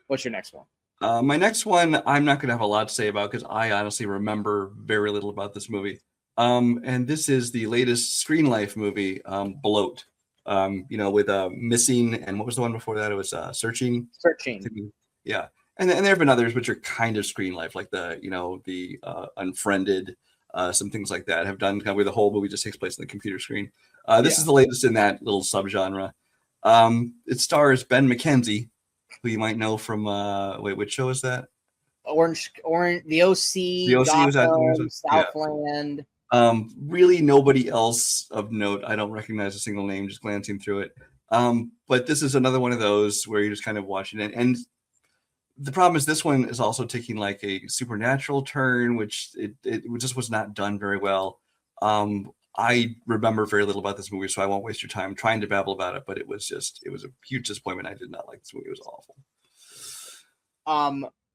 what's your next one? My next one, I'm not going to have a lot to say about because I honestly remember very little about this movie. And this is the latest Screen Life movie, Bloat. With Missing, and what was the one before that? It was Searching. Yeah. And there have been others which are kind of Screen Life, like the Unfriended, some things like that have done kind of where the whole movie just takes place on the computer screen. This is the latest in that little subgenre. It stars Ben McKenzie, who you might know from which show is that? Orange, the OC, the OC Gotham, Southland. Yeah. Really nobody else of note. I don't recognize a single name just glancing through it. But this is another one of those where you're just kind of watching it. And the problem is this one is also taking like a supernatural turn, which it just was not done very well. I remember very little about this movie, so I won't waste your time trying to babble about it. But it was a huge disappointment. I did not like this movie. It was awful.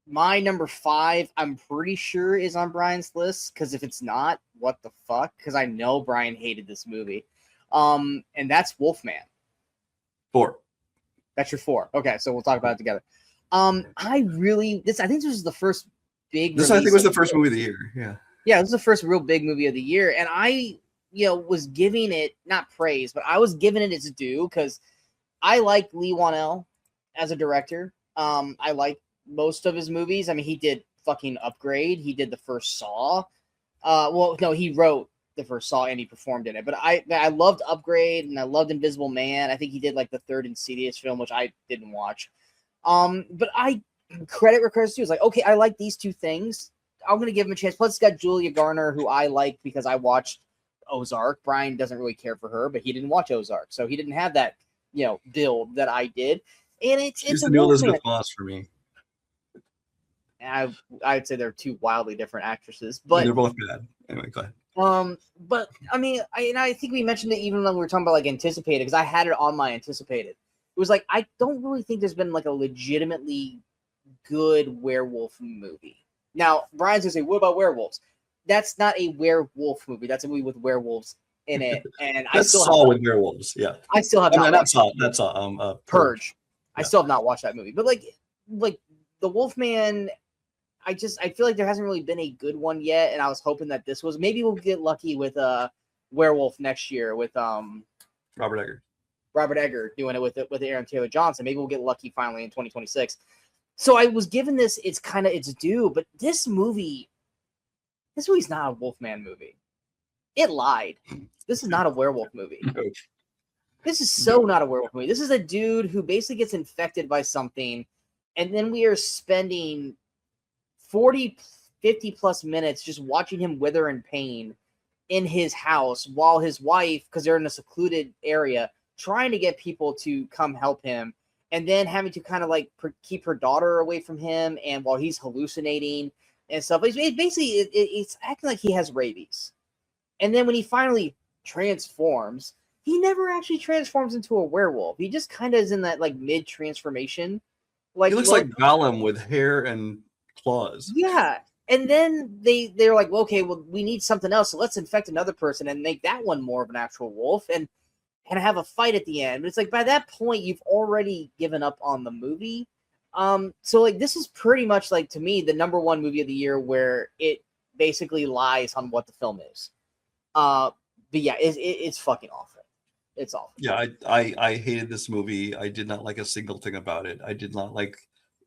My number 5, I'm pretty sure is on Brian's list, because if it's not, what the fuck? Because I know Brian hated this movie. And that's Wolfman. 4. That's your 4. Okay, so we'll talk about it together. I think this was the first big. This I think was the first movie of the year. Yeah. Yeah, this was the first real big movie of the year, and I, was giving it not praise, but I was giving it its due because I like Lee Wanell as a director. I like most of his movies. I mean, he did fucking Upgrade. He did the first Saw. He wrote the first Saw and he performed in it. But I loved Upgrade and I loved Invisible Man. I think he did like the third Insidious film, which I didn't watch. But I credit where credit's due. It's like, okay, I like these two things. I'm gonna give him a chance. Plus, it's got Julia Garner, who I like because I watched Ozark. Brian doesn't really care for her, but he didn't watch Ozark, so he didn't have that, build that I did. And it's the new Elizabeth Moss for me. I'd say they're two wildly different actresses, but they're both bad. Anyway, go ahead. But I mean, I think we mentioned it even when we were talking about like anticipated, because I had it on my anticipated. It was like I don't really think there's been like a legitimately good werewolf movie. Now, Brian's gonna say, "What about werewolves?" That's not a werewolf movie. That's a movie with werewolves in it, and I still Saw with werewolves. Yeah, I still have not. That's Saw. Purge. Yeah. I still have not watched that movie, but like the Wolfman. I feel like there hasn't really been a good one yet, and I was hoping that this was. Maybe we'll get lucky with Werewolf next year with Robert Egger doing it with Aaron Taylor Johnson. Maybe we'll get lucky finally in 2026. So I was given this. It's kind of its due, but this movie's not a Wolfman movie. It lied. This is not a werewolf movie. No. This is so not a werewolf movie. This is a dude who basically gets infected by something, and then we are spending 40, 50 plus minutes just watching him wither in pain in his house while his wife, because they're in a secluded area, trying to get people to come help him, and then having to kind of like keep her daughter away from him, and while he's hallucinating and stuff. It's acting like he has rabies. And then when he finally transforms, he never actually transforms into a werewolf. He just kind of is in that like mid-transformation. Like, he looks like Gollum with hair and claws. Yeah. And then they're like, well, okay, well, we need something else, so let's infect another person and make that one more of an actual wolf and have a fight at the end. But it's like by that point you've already given up on the movie. So like this is pretty much like, to me, the number one movie of the year where it basically lies on what the film is. But yeah, it's fucking awful. It's awful. Yeah, I hated this movie. I did not like a single thing about it. I did not like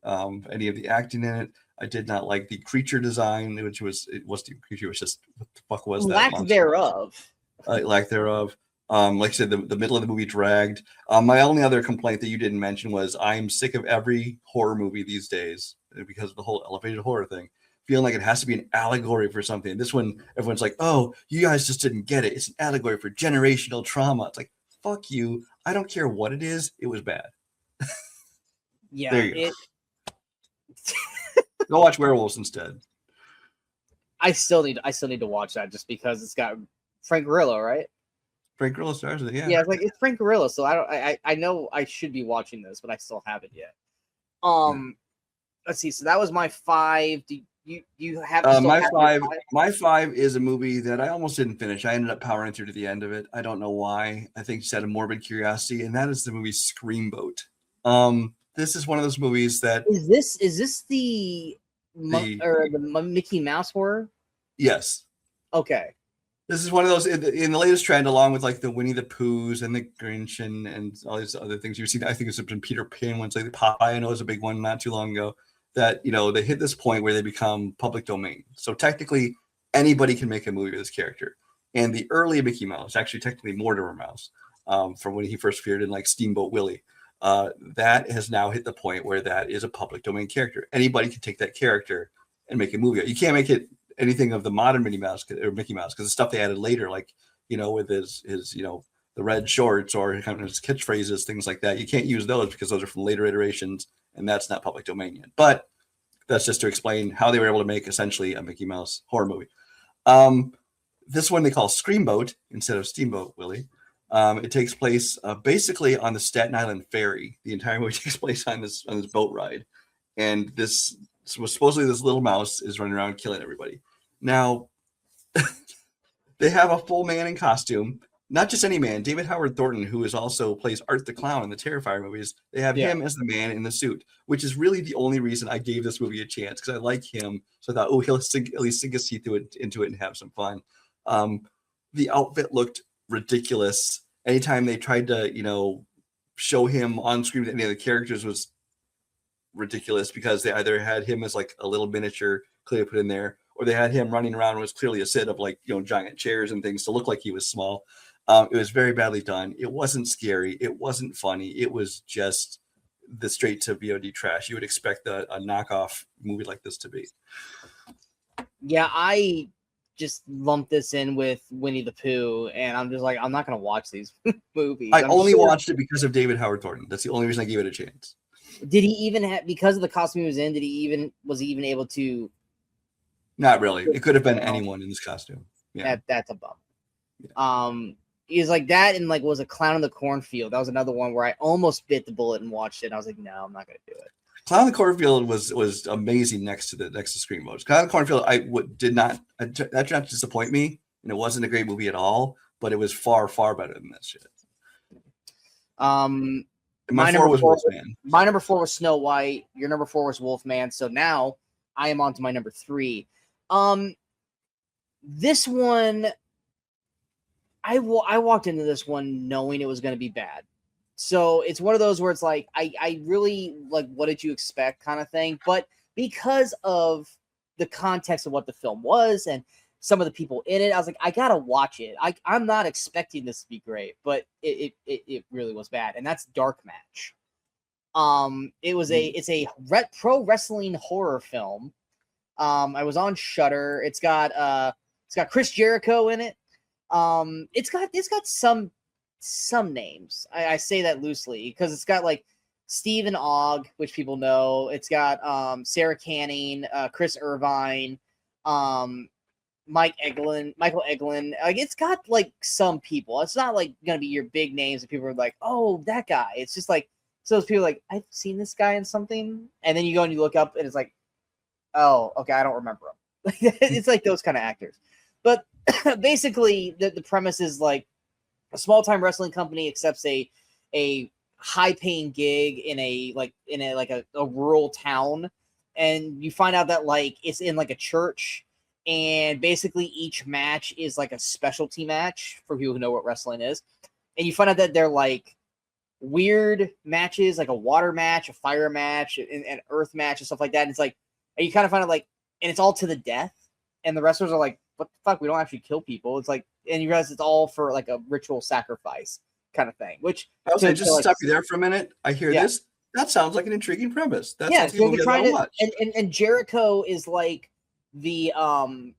any of the acting in it. I did not like the creature design, which was the creature was just, what the fuck was that? Lack thereof. Lack thereof. Like I said, the middle of the movie dragged. My only other complaint that you didn't mention was I'm sick of every horror movie these days because of the whole elevated horror thing, feeling like it has to be an allegory for something. This one, everyone's like, oh, you guys just didn't get it. It's an allegory for generational trauma. It's like, fuck you. I don't care what it is. It was bad. Yeah. There you go. Go watch Werewolves instead. I still need to watch that just because it's got Frank Grillo, right? Frank Grillo stars it, yeah. Yeah, it's like it's Frank Grillo, so I know I should be watching this, but I still haven't yet. Let's see. So that was my 5. Do you have my 5 is a movie that I almost didn't finish. I ended up powering through to the end of it. I don't know why. I think just out of morbid curiosity, and that is the movie Screamboat. This is one of those movies that is this the Mickey Mouse horror? Yes. Okay. This is one of those in the latest trend, along with like the Winnie the Poohs and the Grinch and all these other things you've seen. I think it's been Peter Pan ones, like the Popeye. I know was a big one not too long ago. That they hit this point where they become public domain. So technically, anybody can make a movie with this character. And the early Mickey Mouse, actually technically Mortimer Mouse, from when he first appeared in like Steamboat Willie, that has now hit the point where that is a public domain character. Anybody can take that character and make a movie. You can't make it anything of the modern Minnie Mouse or Mickey Mouse because the stuff they added later, like with his the red shorts or kind of his catchphrases, things like that. You can't use those because those are from later iterations, and that's not public domain yet. But that's just to explain how they were able to make essentially a Mickey Mouse horror movie. this one they call Screamboat instead of Steamboat Willie. It takes place basically on the Staten Island ferry. The entire movie takes place on this boat ride, and this was supposedly this little mouse is running around killing everybody. Now they have a full man in costume, not just any man. David Howard Thornton, who is also plays Art the Clown in the Terrifier movies, they have him as the man in the suit, which is really the only reason I gave this movie a chance, because I like him. So I thought, oh, he'll at least sink his teeth into it and have some fun. The outfit looked ridiculous. Anytime they tried to, show him on screen with any of the characters was ridiculous, because they either had him as like a little miniature clearly put in there, or they had him running around was clearly a set of giant chairs and things to look like he was small. It was very badly done. It wasn't scary. It wasn't funny. It was just the straight to VOD trash you would expect a knockoff movie like this to be. Yeah, I just lumped this in with Winnie the Pooh, and I'm just like, I'm not going to watch these movies. I only watched it because of David Howard Thornton. That's the only reason I gave it a chance. Did he even have, because of the costume he was in, was he even able to? Not really. It could have been anyone in this costume. Yeah. That's a bum. Yeah. He's like that, and like was a Clown in the Cornfield. That was another one where I almost bit the bullet and watched it. And I was like, no, I'm not going to do it. Clown in the Cornfield was amazing next to Screamboat. Clown in the Cornfield, that did not disappoint me, and it wasn't a great movie at all, but it was far, far better than that shit. My number four was Wolfman. My number 4 was Snow White. Your number 4 was Wolfman. So now I am on to my number 3. This one, I walked into this one knowing it was going to be bad. So it's one of those where it's like, I really like, what did you expect kind of thing. But because of the context of what the film was and some of the people in it, I was like, I got to watch it. I'm not expecting this to be great, but it really was bad. And that's Dark Match. It's a pro wrestling horror film. I was on Shudder. It's got Chris Jericho in it. It's got some names. I say that loosely because it's got like Stephen Ogg, which people know. It's got Sarah Canning, Chris Irvine, Michael Eglin. Like it's got like some people. It's not like gonna be your big names that people are like, oh, that guy. It's just like so those people are like, I've seen this guy in something, and then you go and you look up and it's like, oh, okay, I don't remember him. It's like those kind of actors. But basically, the premise is like a small time wrestling company accepts a high paying gig in a rural town, and you find out that like it's in like a church, and basically each match is like a specialty match for people who know what wrestling is, and you find out that they're like weird matches, like a water match, a fire match, an earth match, and stuff like that. And it's like, and you kind of find out like, and it's all to the death, and the wrestlers are like, what the fuck? We don't actually kill people. It's like, and you realize it's all for like a ritual sacrifice kind of thing. Which I was just stop you there for a minute. I hear this. That sounds like an intriguing premise. That sounds so they're trying to, and Jericho is like the kind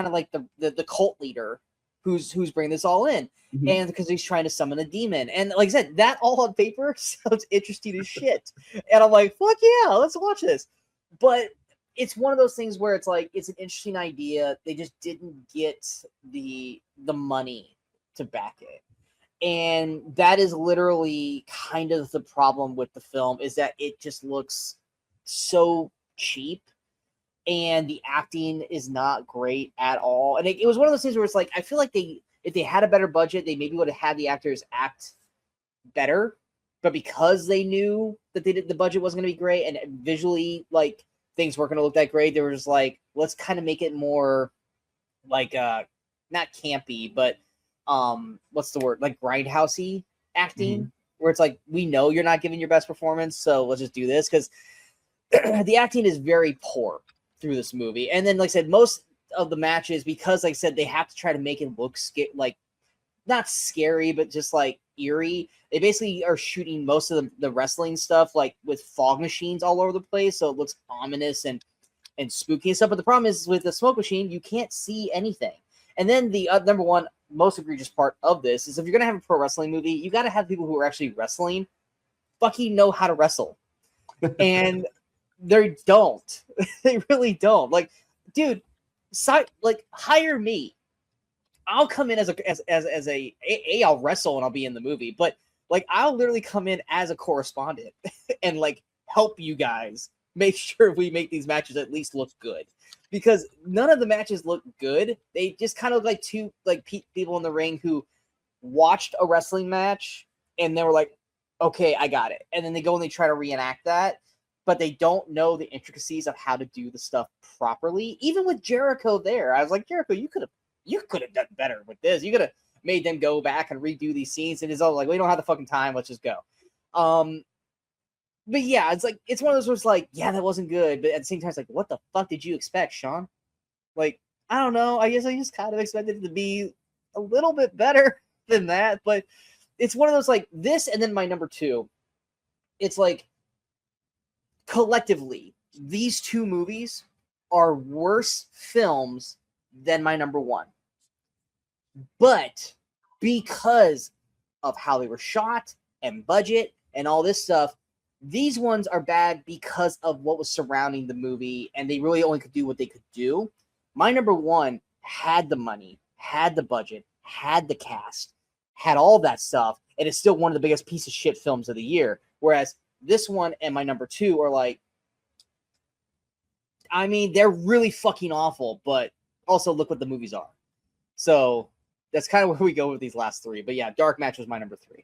of like the cult leader who's bringing this all in, and because he's trying to summon a demon. And like I said, that all on paper sounds interesting as shit. And I'm like, fuck yeah, let's watch this. But it's one of those things where it's like, it's an interesting idea. They just didn't get the money to back it. And that is literally kind of the problem with the film, is that it just looks so cheap and the acting is not great at all. And it was one of those things where it's like, I feel like if they had a better budget, they maybe would have had the actors act better. But because they knew that the budget wasn't going to be great and visually, like, things weren't going to look that great, they were just like, let's kind of make it more like not campy, but what's the word, like grindhousey acting, where it's like, we know you're not giving your best performance, so let's just do this, because the acting is very poor through this movie. And then like I said, most of the matches, because like I said, they have to try to make it look like not scary, but just like eerie. They basically are shooting most of the wrestling stuff like with fog machines all over the place, so it looks ominous and spooky and stuff. But the problem is with the smoke machine, you can't see anything. And then the number one most egregious part of this is, if you're gonna have a pro wrestling movie, you got to have people who are actually wrestling fucking know how to wrestle, and they really don't. Like, dude, hire me. I'll come in as I'll wrestle and I'll be in the movie, but like I'll literally come in as a correspondent and like help you guys make sure we make these matches at least look good, because none of the matches look good. They just kind of look like two like people in the ring who watched a wrestling match and they were like, okay, I got it, and then they go and they try to reenact that, but they don't know the intricacies of how to do the stuff properly. Even with Jericho there, I was like, Jericho, you could have done better with this. You could have made them go back and redo these scenes. And it's all like, we don't have the fucking time. Let's just go. But yeah, it's like, it's one of those where it's like, yeah, that wasn't good. But at the same time, it's like, what the fuck did you expect, Sean? Like, I don't know. I guess I just kind of expected it to be a little bit better than that. But it's one of those like this and then my number two. It's like, collectively, these two movies are worse films than my number one. But because of how they were shot and budget and all this stuff, these ones are bad because of what was surrounding the movie, and they really only could do what they could do. My number one had the money, had the budget, had the cast, had all that stuff, and it's still one of the biggest piece of shit films of the year. Whereas this one and my number two are like, I mean, they're really fucking awful, but also look what the movies are. So that's kind of where we go with these last three. But yeah, Dark Match was my number three.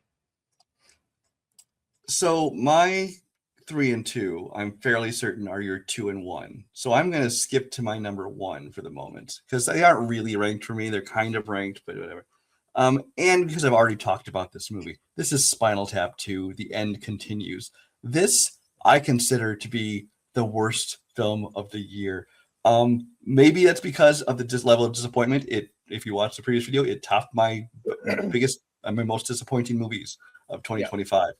So my 3 and 2, I'm fairly certain are your 2 and 1. So I'm going to skip to my number 1 for the moment because they aren't really ranked for me. They're kind of ranked, but whatever. And because I've already talked about this movie, this is Spinal Tap 2, The End Continues. This I consider to be the worst film of the year. Maybe that's because of the level of disappointment. If you watch the previous video, it topped my most disappointing movies of 2025.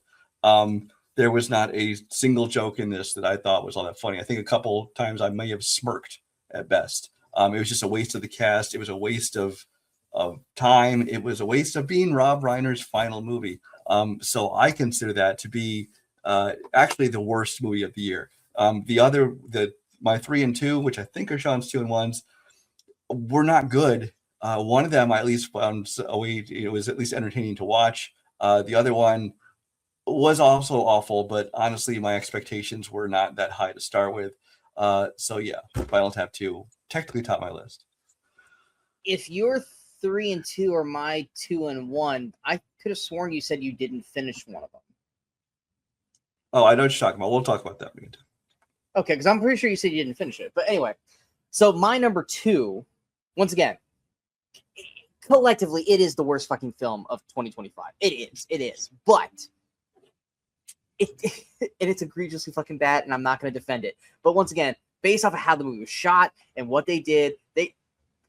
Yeah. There was not a single joke in this that I thought was all that funny. I think a couple times I may have smirked at best. It was just a waste of the cast. It was a waste of time. It was a waste of being Rob Reiner's final movie. So I consider that to be actually the worst movie of the year. My 3 and 2, which I think are Sean's 2 and 1s, were not good. One of them I at least found a way. It was at least entertaining to watch. The other one was also awful, but honestly, my expectations were not that high to start with. So yeah, Spinal Tap 2 technically topped my list. If your 3 and 2 are my 2 and 1, I could have sworn you said you didn't finish one of them. Oh, I know what you're talking about. We'll talk about that later. Okay, because I'm pretty sure you said you didn't finish it. But anyway, so my number 2, once again, collectively, it is the worst fucking film of 2025. It is. But it's egregiously fucking bad, and I'm not going to defend it. But once again, based off of how the movie was shot and what they did,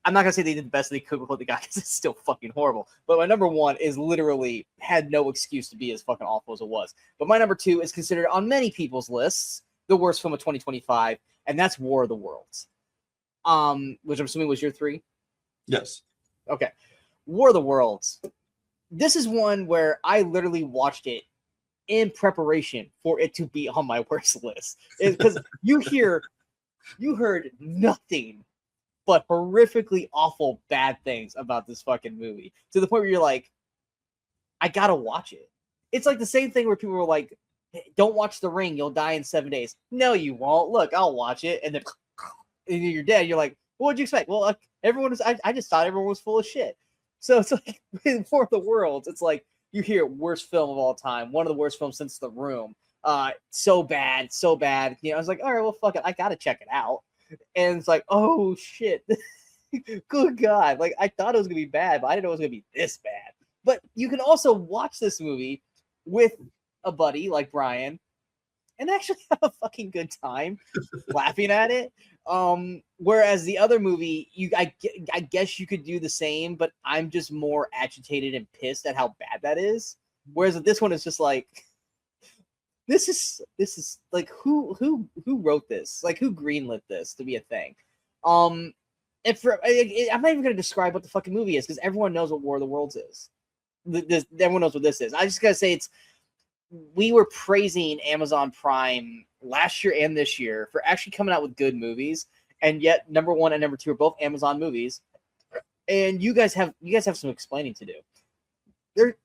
I'm not going to say they did the best they could with what they got because it's still fucking horrible. But my number 1 is literally had no excuse to be as fucking awful as it was. But my number 2 is considered on many people's lists the worst film of 2025, and that's War of the Worlds. Which I'm assuming was your 3? Yes. Okay. War of the Worlds. This is one where I literally watched it in preparation for it to be on my worst list. Because you heard nothing but horrifically awful bad things about this fucking movie. To the point where you're like, I gotta watch it. It's like the same thing where people were like, don't watch The Ring, you'll die in 7 days. No, you won't. Look, I'll watch it. And then and you're dead. You're like, well, what'd you expect? Well, I just thought everyone was full of shit. So it's like, in War of the Worlds, it's like, you hear worst film of all time. One of the worst films since The Room. So bad. You know, I was like, all right, well, fuck it. I gotta check it out. And it's like, oh, shit. Good God. Like, I thought it was gonna be bad, but I didn't know it was gonna be this bad. But you can also watch this movie with a buddy like Brian and actually have a fucking good time laughing at it. Whereas the other movie, I guess you could do the same, but I'm just more agitated and pissed at how bad that is. Whereas this one is just like, this is like, who wrote this? Like, who greenlit this to be a thing? I'm not even gonna describe what the fucking movie is because everyone knows what War of the Worlds is. Everyone knows what this is. I just gotta say we were praising Amazon Prime last year and this year for actually coming out with good movies, and yet number 1 and number 2 are both Amazon movies, and you guys have some explaining to do. They're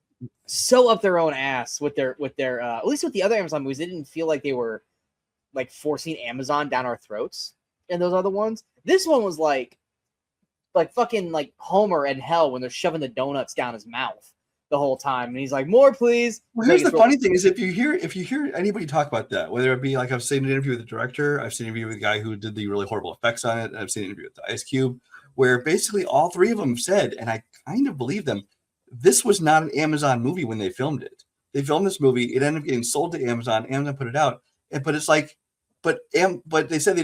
so up their own ass with their at least with the other Amazon movies, they didn't feel like they were like forcing Amazon down our throats. And those other ones, this one was like fucking like Homer in Hell when they're shoving the donuts down his mouth the whole time, and he's like, "More, please." Well, here's the funny thing: is if you hear anybody talk about that, whether it be like I've seen an interview with the director, I've seen an interview with the guy who did the really horrible effects on it, and I've seen an interview with the Ice Cube, where basically all three of them said, and I kind of believe them, this was not an Amazon movie when they filmed it. They filmed this movie, it ended up getting sold to Amazon. Amazon put it out, but it's like, but they said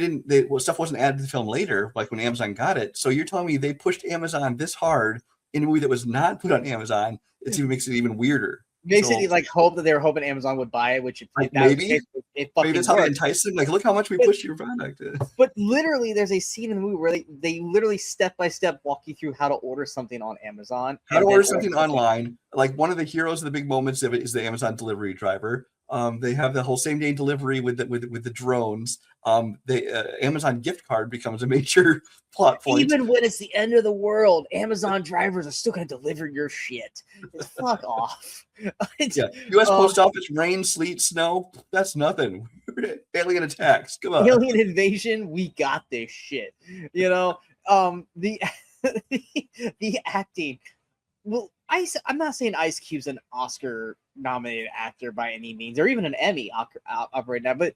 stuff wasn't added to the film later, like when Amazon got it. So you're telling me they pushed Amazon this hard in a movie that was not put on Amazon? It even makes it even weirder. Makes it like hope that they were hoping Amazon would buy it, which like maybe that's how they entice them. Like, look how much we push your product. But literally, there's a scene in the movie where they literally step by step walk you through how to order something on Amazon. How to order something online. Like one of the heroes of the big moments of it is the Amazon delivery driver. They have the whole same day delivery with the drones. The Amazon gift card becomes a major plot point. Even when it's the end of the world, Amazon drivers are still going to deliver your shit. Fuck off. Yeah, U.S. Post Office, rain, sleet, snow. That's nothing. Alien attacks. Come on. Alien invasion. We got this shit. You know, the acting. Well, I'm not saying Ice Cube's an Oscar-nominated actor by any means, or even an Emmy operating now, but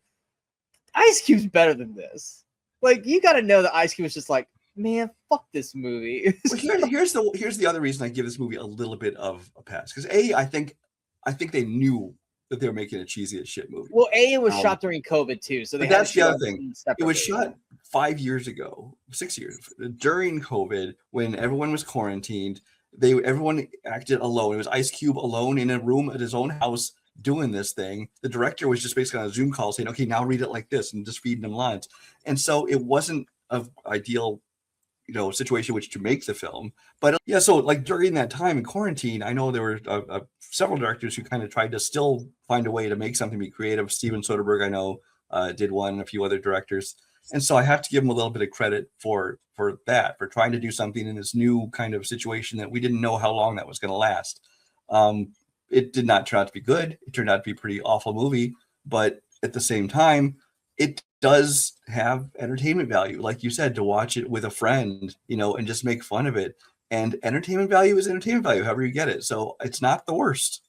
Ice Cube's better than this. Like, you got to know that Ice Cube was just like, man, fuck this movie. Well, here's the other reason I give this movie a little bit of a pass, because I think they knew that they were making a cheesy as shit movie. Well, it was shot during COVID too, so that's the other thing. It was shot 5 years ago, 6 years during COVID when everyone was quarantined. Everyone acted alone. It was Ice Cube alone in a room at his own house doing this thing. The director was just basically on a Zoom call saying, "Okay, now read it like this," and just feeding them lines. And so it wasn't an ideal, situation which to make the film. But yeah, so like during that time in quarantine, I know there were several directors who kind of tried to still find a way to make something be creative. Steven Soderbergh, I know, did one, and a few other directors. And so I have to give him a little bit of credit for that, for trying to do something in this new kind of situation that we didn't know how long that was going to last. It did not turn out to be good. It turned out to be a pretty awful movie, but at the same time, it does have entertainment value, like you said, to watch it with a friend, and just make fun of it. And entertainment value is entertainment value, however you get it. So it's not the worst.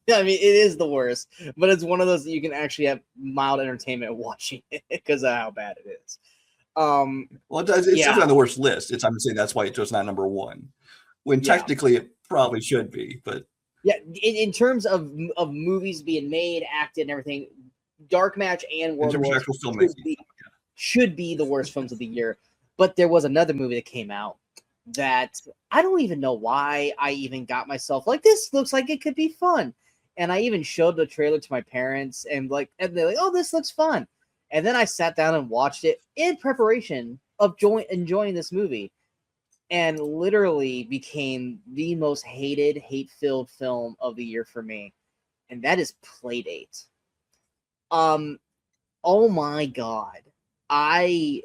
I mean, it is the worst, but it's one of those that you can actually have mild entertainment watching it because of how bad it is. Well, it's definitely on the worst list. I'm saying that's why it's just not number one, when technically it probably should be. But yeah, in terms of movies being made, acted, and everything, Dark Match and World War should be the worst films of the year. But there was another movie that came out that I don't even know why I even got myself like, this looks like it could be fun. And I even showed the trailer to my parents and they're like, oh, this looks fun. And then I sat down and watched it in preparation of enjoying this movie, and literally became the most hate-filled film of the year for me. And that is Playdate. Oh my God. I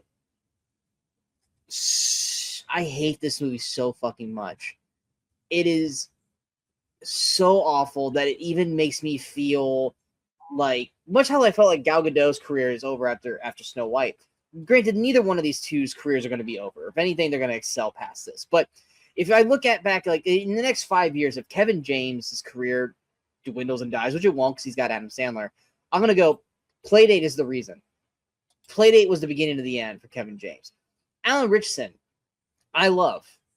hate this movie so fucking much. It is so awful that it even makes me feel like, much how I felt like Gal Gadot's career is over after Snow White. Granted, neither one of these two's careers are going to be over. If anything, they're going to excel past this. But if I look at back, like in the next 5 years, if Kevin James' career dwindles and dies, which it won't because he's got Adam Sandler, I'm going to go, Playdate is the reason. Playdate was the beginning to the end for Kevin James. Alan Ritchson,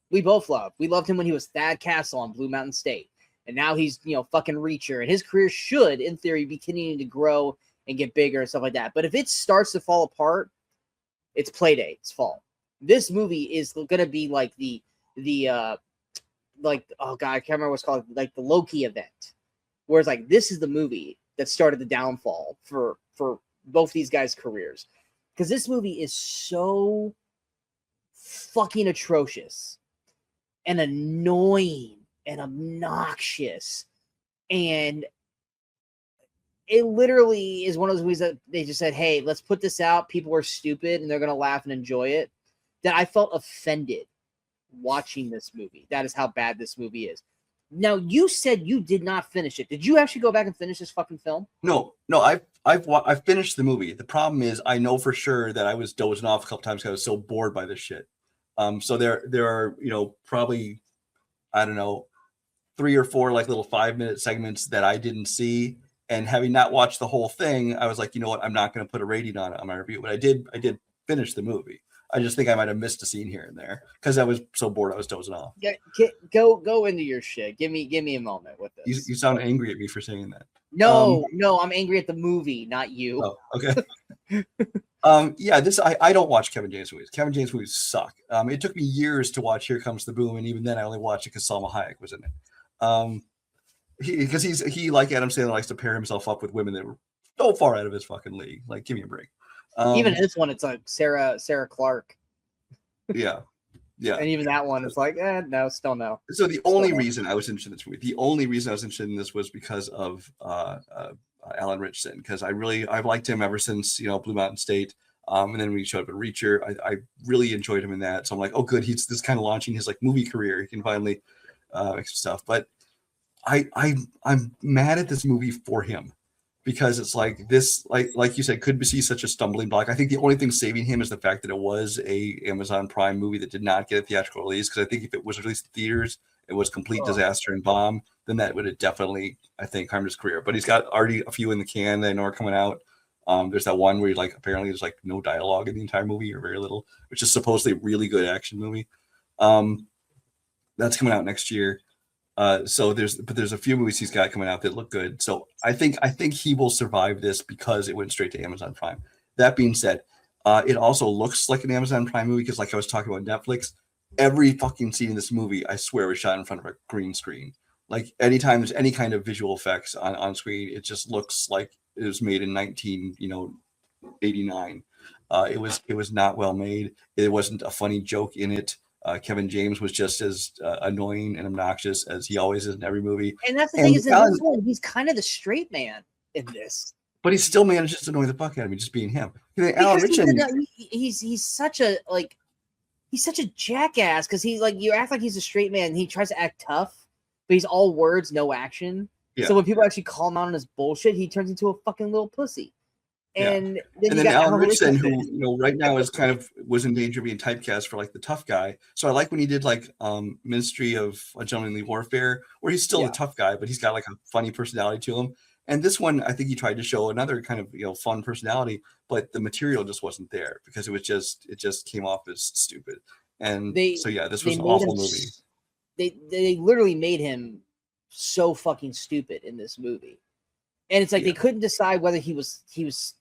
we both love. We loved him when he was Thad Castle on Blue Mountain State. And now he's, fucking Reacher. And his career should, in theory, be continuing to grow and get bigger and stuff like that. But if it starts to fall apart, it's Playdate's fault. This movie is going to be like oh God, I can't remember what's called, like the Loki event. Whereas like this is the movie that started the downfall for both these guys' careers. Because this movie is so fucking atrocious and annoying and obnoxious, and it literally is one of those movies that they just said, hey, let's put this out, people are stupid and they're gonna laugh and enjoy it. that I felt offended watching this movie. That is how bad this movie is. Now, you said you did not finish it. Did you actually go back and finish this fucking film? No, I've finished the movie. The problem is I know for sure that I was dozing off a couple times because I was so bored by this shit. So there are, you know, probably, I don't know, 3 or 4 like little 5-minute segments that I didn't see. And having not watched the whole thing, I was like, you know what, I'm not going to put a rating on it on my review. But I did finish the movie. I just think I might have missed a scene here and there because I was so bored I was dozing off. Go into your shit. Give me a moment with this. You sound angry at me for saying that. No, I'm angry at the movie, not you. Oh, okay. Yeah, I don't watch Kevin James movies. Kevin James movies suck. It took me years to watch Here Comes the Boom, and even then I only watched it because Salma Hayek was in it. Because he like Adam Sandler likes to pair himself up with women that were so far out of his fucking league. Like, give me a break. Even this one, it's like Sarah Clark. Yeah. And even that one, it's like, no, still no. So the only reason I was interested in this movie, was because of Alan Ritchson, because I've liked him ever since, you know, Blue Mountain State. And then when he showed up at Reacher, I really enjoyed him in that. So I'm like, oh, good, he's this kind of launching his like movie career. He can finally make some stuff. But I'm mad at this movie for him, because it's like this, like you said, could be such a stumbling block. I think the only thing saving him is the fact that it was a Amazon Prime movie that did not get a theatrical release. Because I think if it was released in theaters, it was complete disaster and bomb, then that would have definitely, I think, harmed his career. But he's got already a few in the can that I know are coming out. There's that one where apparently there's like no dialogue in the entire movie, or very little, which is supposedly a really good action movie. That's coming out next year. So there's a few movies he's got coming out that look good. So I think he will survive this because it went straight to Amazon Prime. That being said, it also looks like an Amazon Prime movie because, like I was talking about Netflix, every fucking scene in this movie, I swear, was shot in front of a green screen. Like, anytime there's any kind of visual effects on screen, it just looks like it was made in 1989. It was not well made. It wasn't a funny joke in it. Kevin James was just as annoying and obnoxious as he always is in every movie. And that's the thing is, in this one, he's kind of the straight man in this. But he still manages to annoy the fuck out of me, just being him. Alan Ritchson, he's such a jackass, because he's like, you act like he's a straight man, and he tries to act tough, but he's all words, no action. Yeah. So when people actually call him out on his bullshit, he turns into a fucking little pussy. And then Alan Ritchson, who right now was in danger of being typecast for like the tough guy. So I like when he did like Ministry of Gentlemanly Warfare, where he's still a tough guy, but he's got like a funny personality to him. And this one, I think he tried to show another kind of fun personality, but the material just wasn't there because it just came off as stupid. And this was an awful movie. They literally made him so fucking stupid in this movie. And it's like they couldn't decide whether he was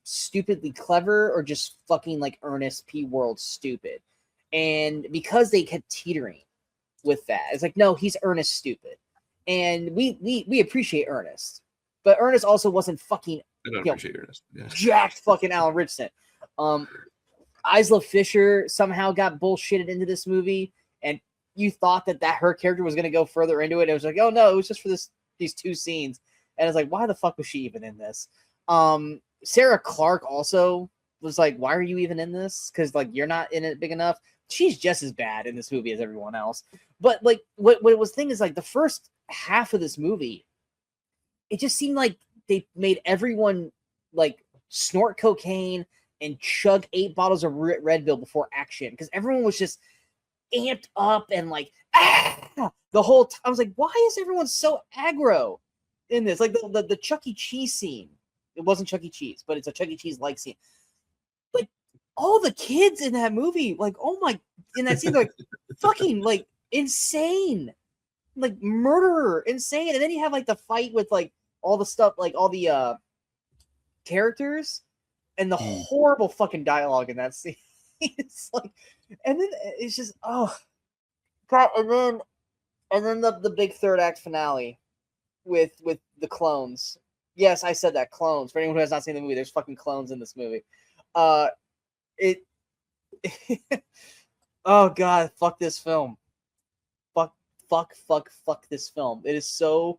stupidly clever or just fucking like Ernest P. World stupid. And because they kept teetering with that, it's like, no, he's Ernest stupid. And we appreciate Ernest. But Ernest also wasn't fucking appreciate Ernest. Yeah. Jacked fucking Alan Ritchson. Isla Fisher somehow got bullshitted into this movie, and you thought that her character was going to go further into it. It was like, oh no, it was just for these 2 scenes. And it's like, why the fuck was she even in this? Sarah Clark also was like, why are you even in this? Because like, you're not in it big enough. She's just as bad in this movie as everyone else. But like, what it was thing is like the first half of this movie, it just seemed like they made everyone like snort cocaine and chug 8 bottles of Red Bull before action, because everyone was just amped up and like the whole time. I was like, why is everyone so aggro in this? Like the Chuck E. Cheese scene. It wasn't Chuck E. Cheese, but it's a Chuck E. Cheese like scene. Like all the kids in that movie, like, oh my, in that scene, they're like fucking like insane, like murderer, insane. And then you have like the fight with like all the stuff, like all the characters and the horrible fucking dialogue in that scene. It's like, and then it's just, oh God, and then the big third act finale with the clones. Yes, I said that, clones. For anyone who has not seen the movie, there's fucking clones in this movie. Oh God, fuck this film. Fuck this film. It is so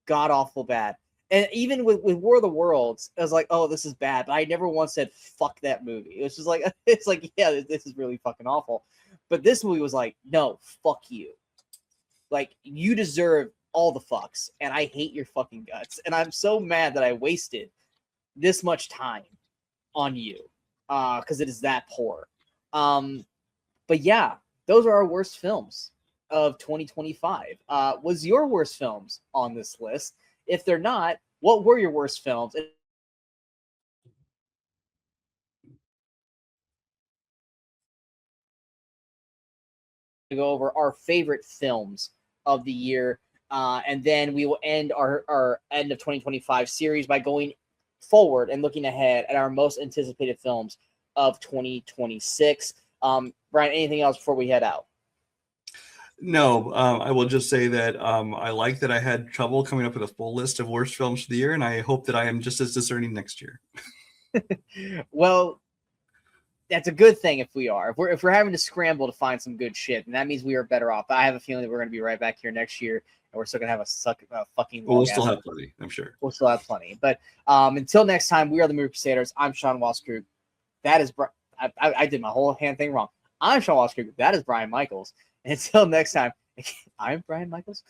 god awful bad. And even with War of the Worlds, I was like, oh, this is bad. But I never once said fuck that movie. It was just like, it's like, yeah, this is really fucking awful. But this movie was like, no, fuck you. Like, you deserve all the fucks, and I hate your fucking guts. And I'm so mad that I wasted this much time on you, because it is that poor. But yeah, those are our worst films of 2025. Was your worst films on this list? If they're not, what were your worst films? And go over our favorite films of the year. And then we will end our end of 2025 series by going forward and looking ahead at our most anticipated films of 2026. Brian, anything else before we head out? No, I will just say that I like that I had trouble coming up with a full list of worst films for the year, and I hope that I am just as discerning next year. Well, that's a good thing if we are. If we're having to scramble to find some good shit, and that means we are better off. But I have a feeling that we're going to be right back here next year, and we're still going to have a fucking long. We'll still have plenty, I'm sure. We'll still have plenty. But until next time, we are the Movie Crusaders. I'm Sean Waskrug. That is I did my whole hand thing wrong. I'm Sean Waskrug. That is Brian Michaels. And until next time, I'm Brian Michaels.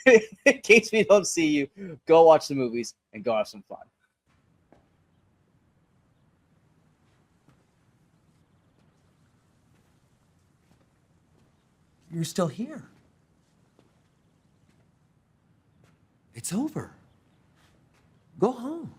In case we don't see you, go watch the movies and go have some fun. You're still here. It's over. Go home.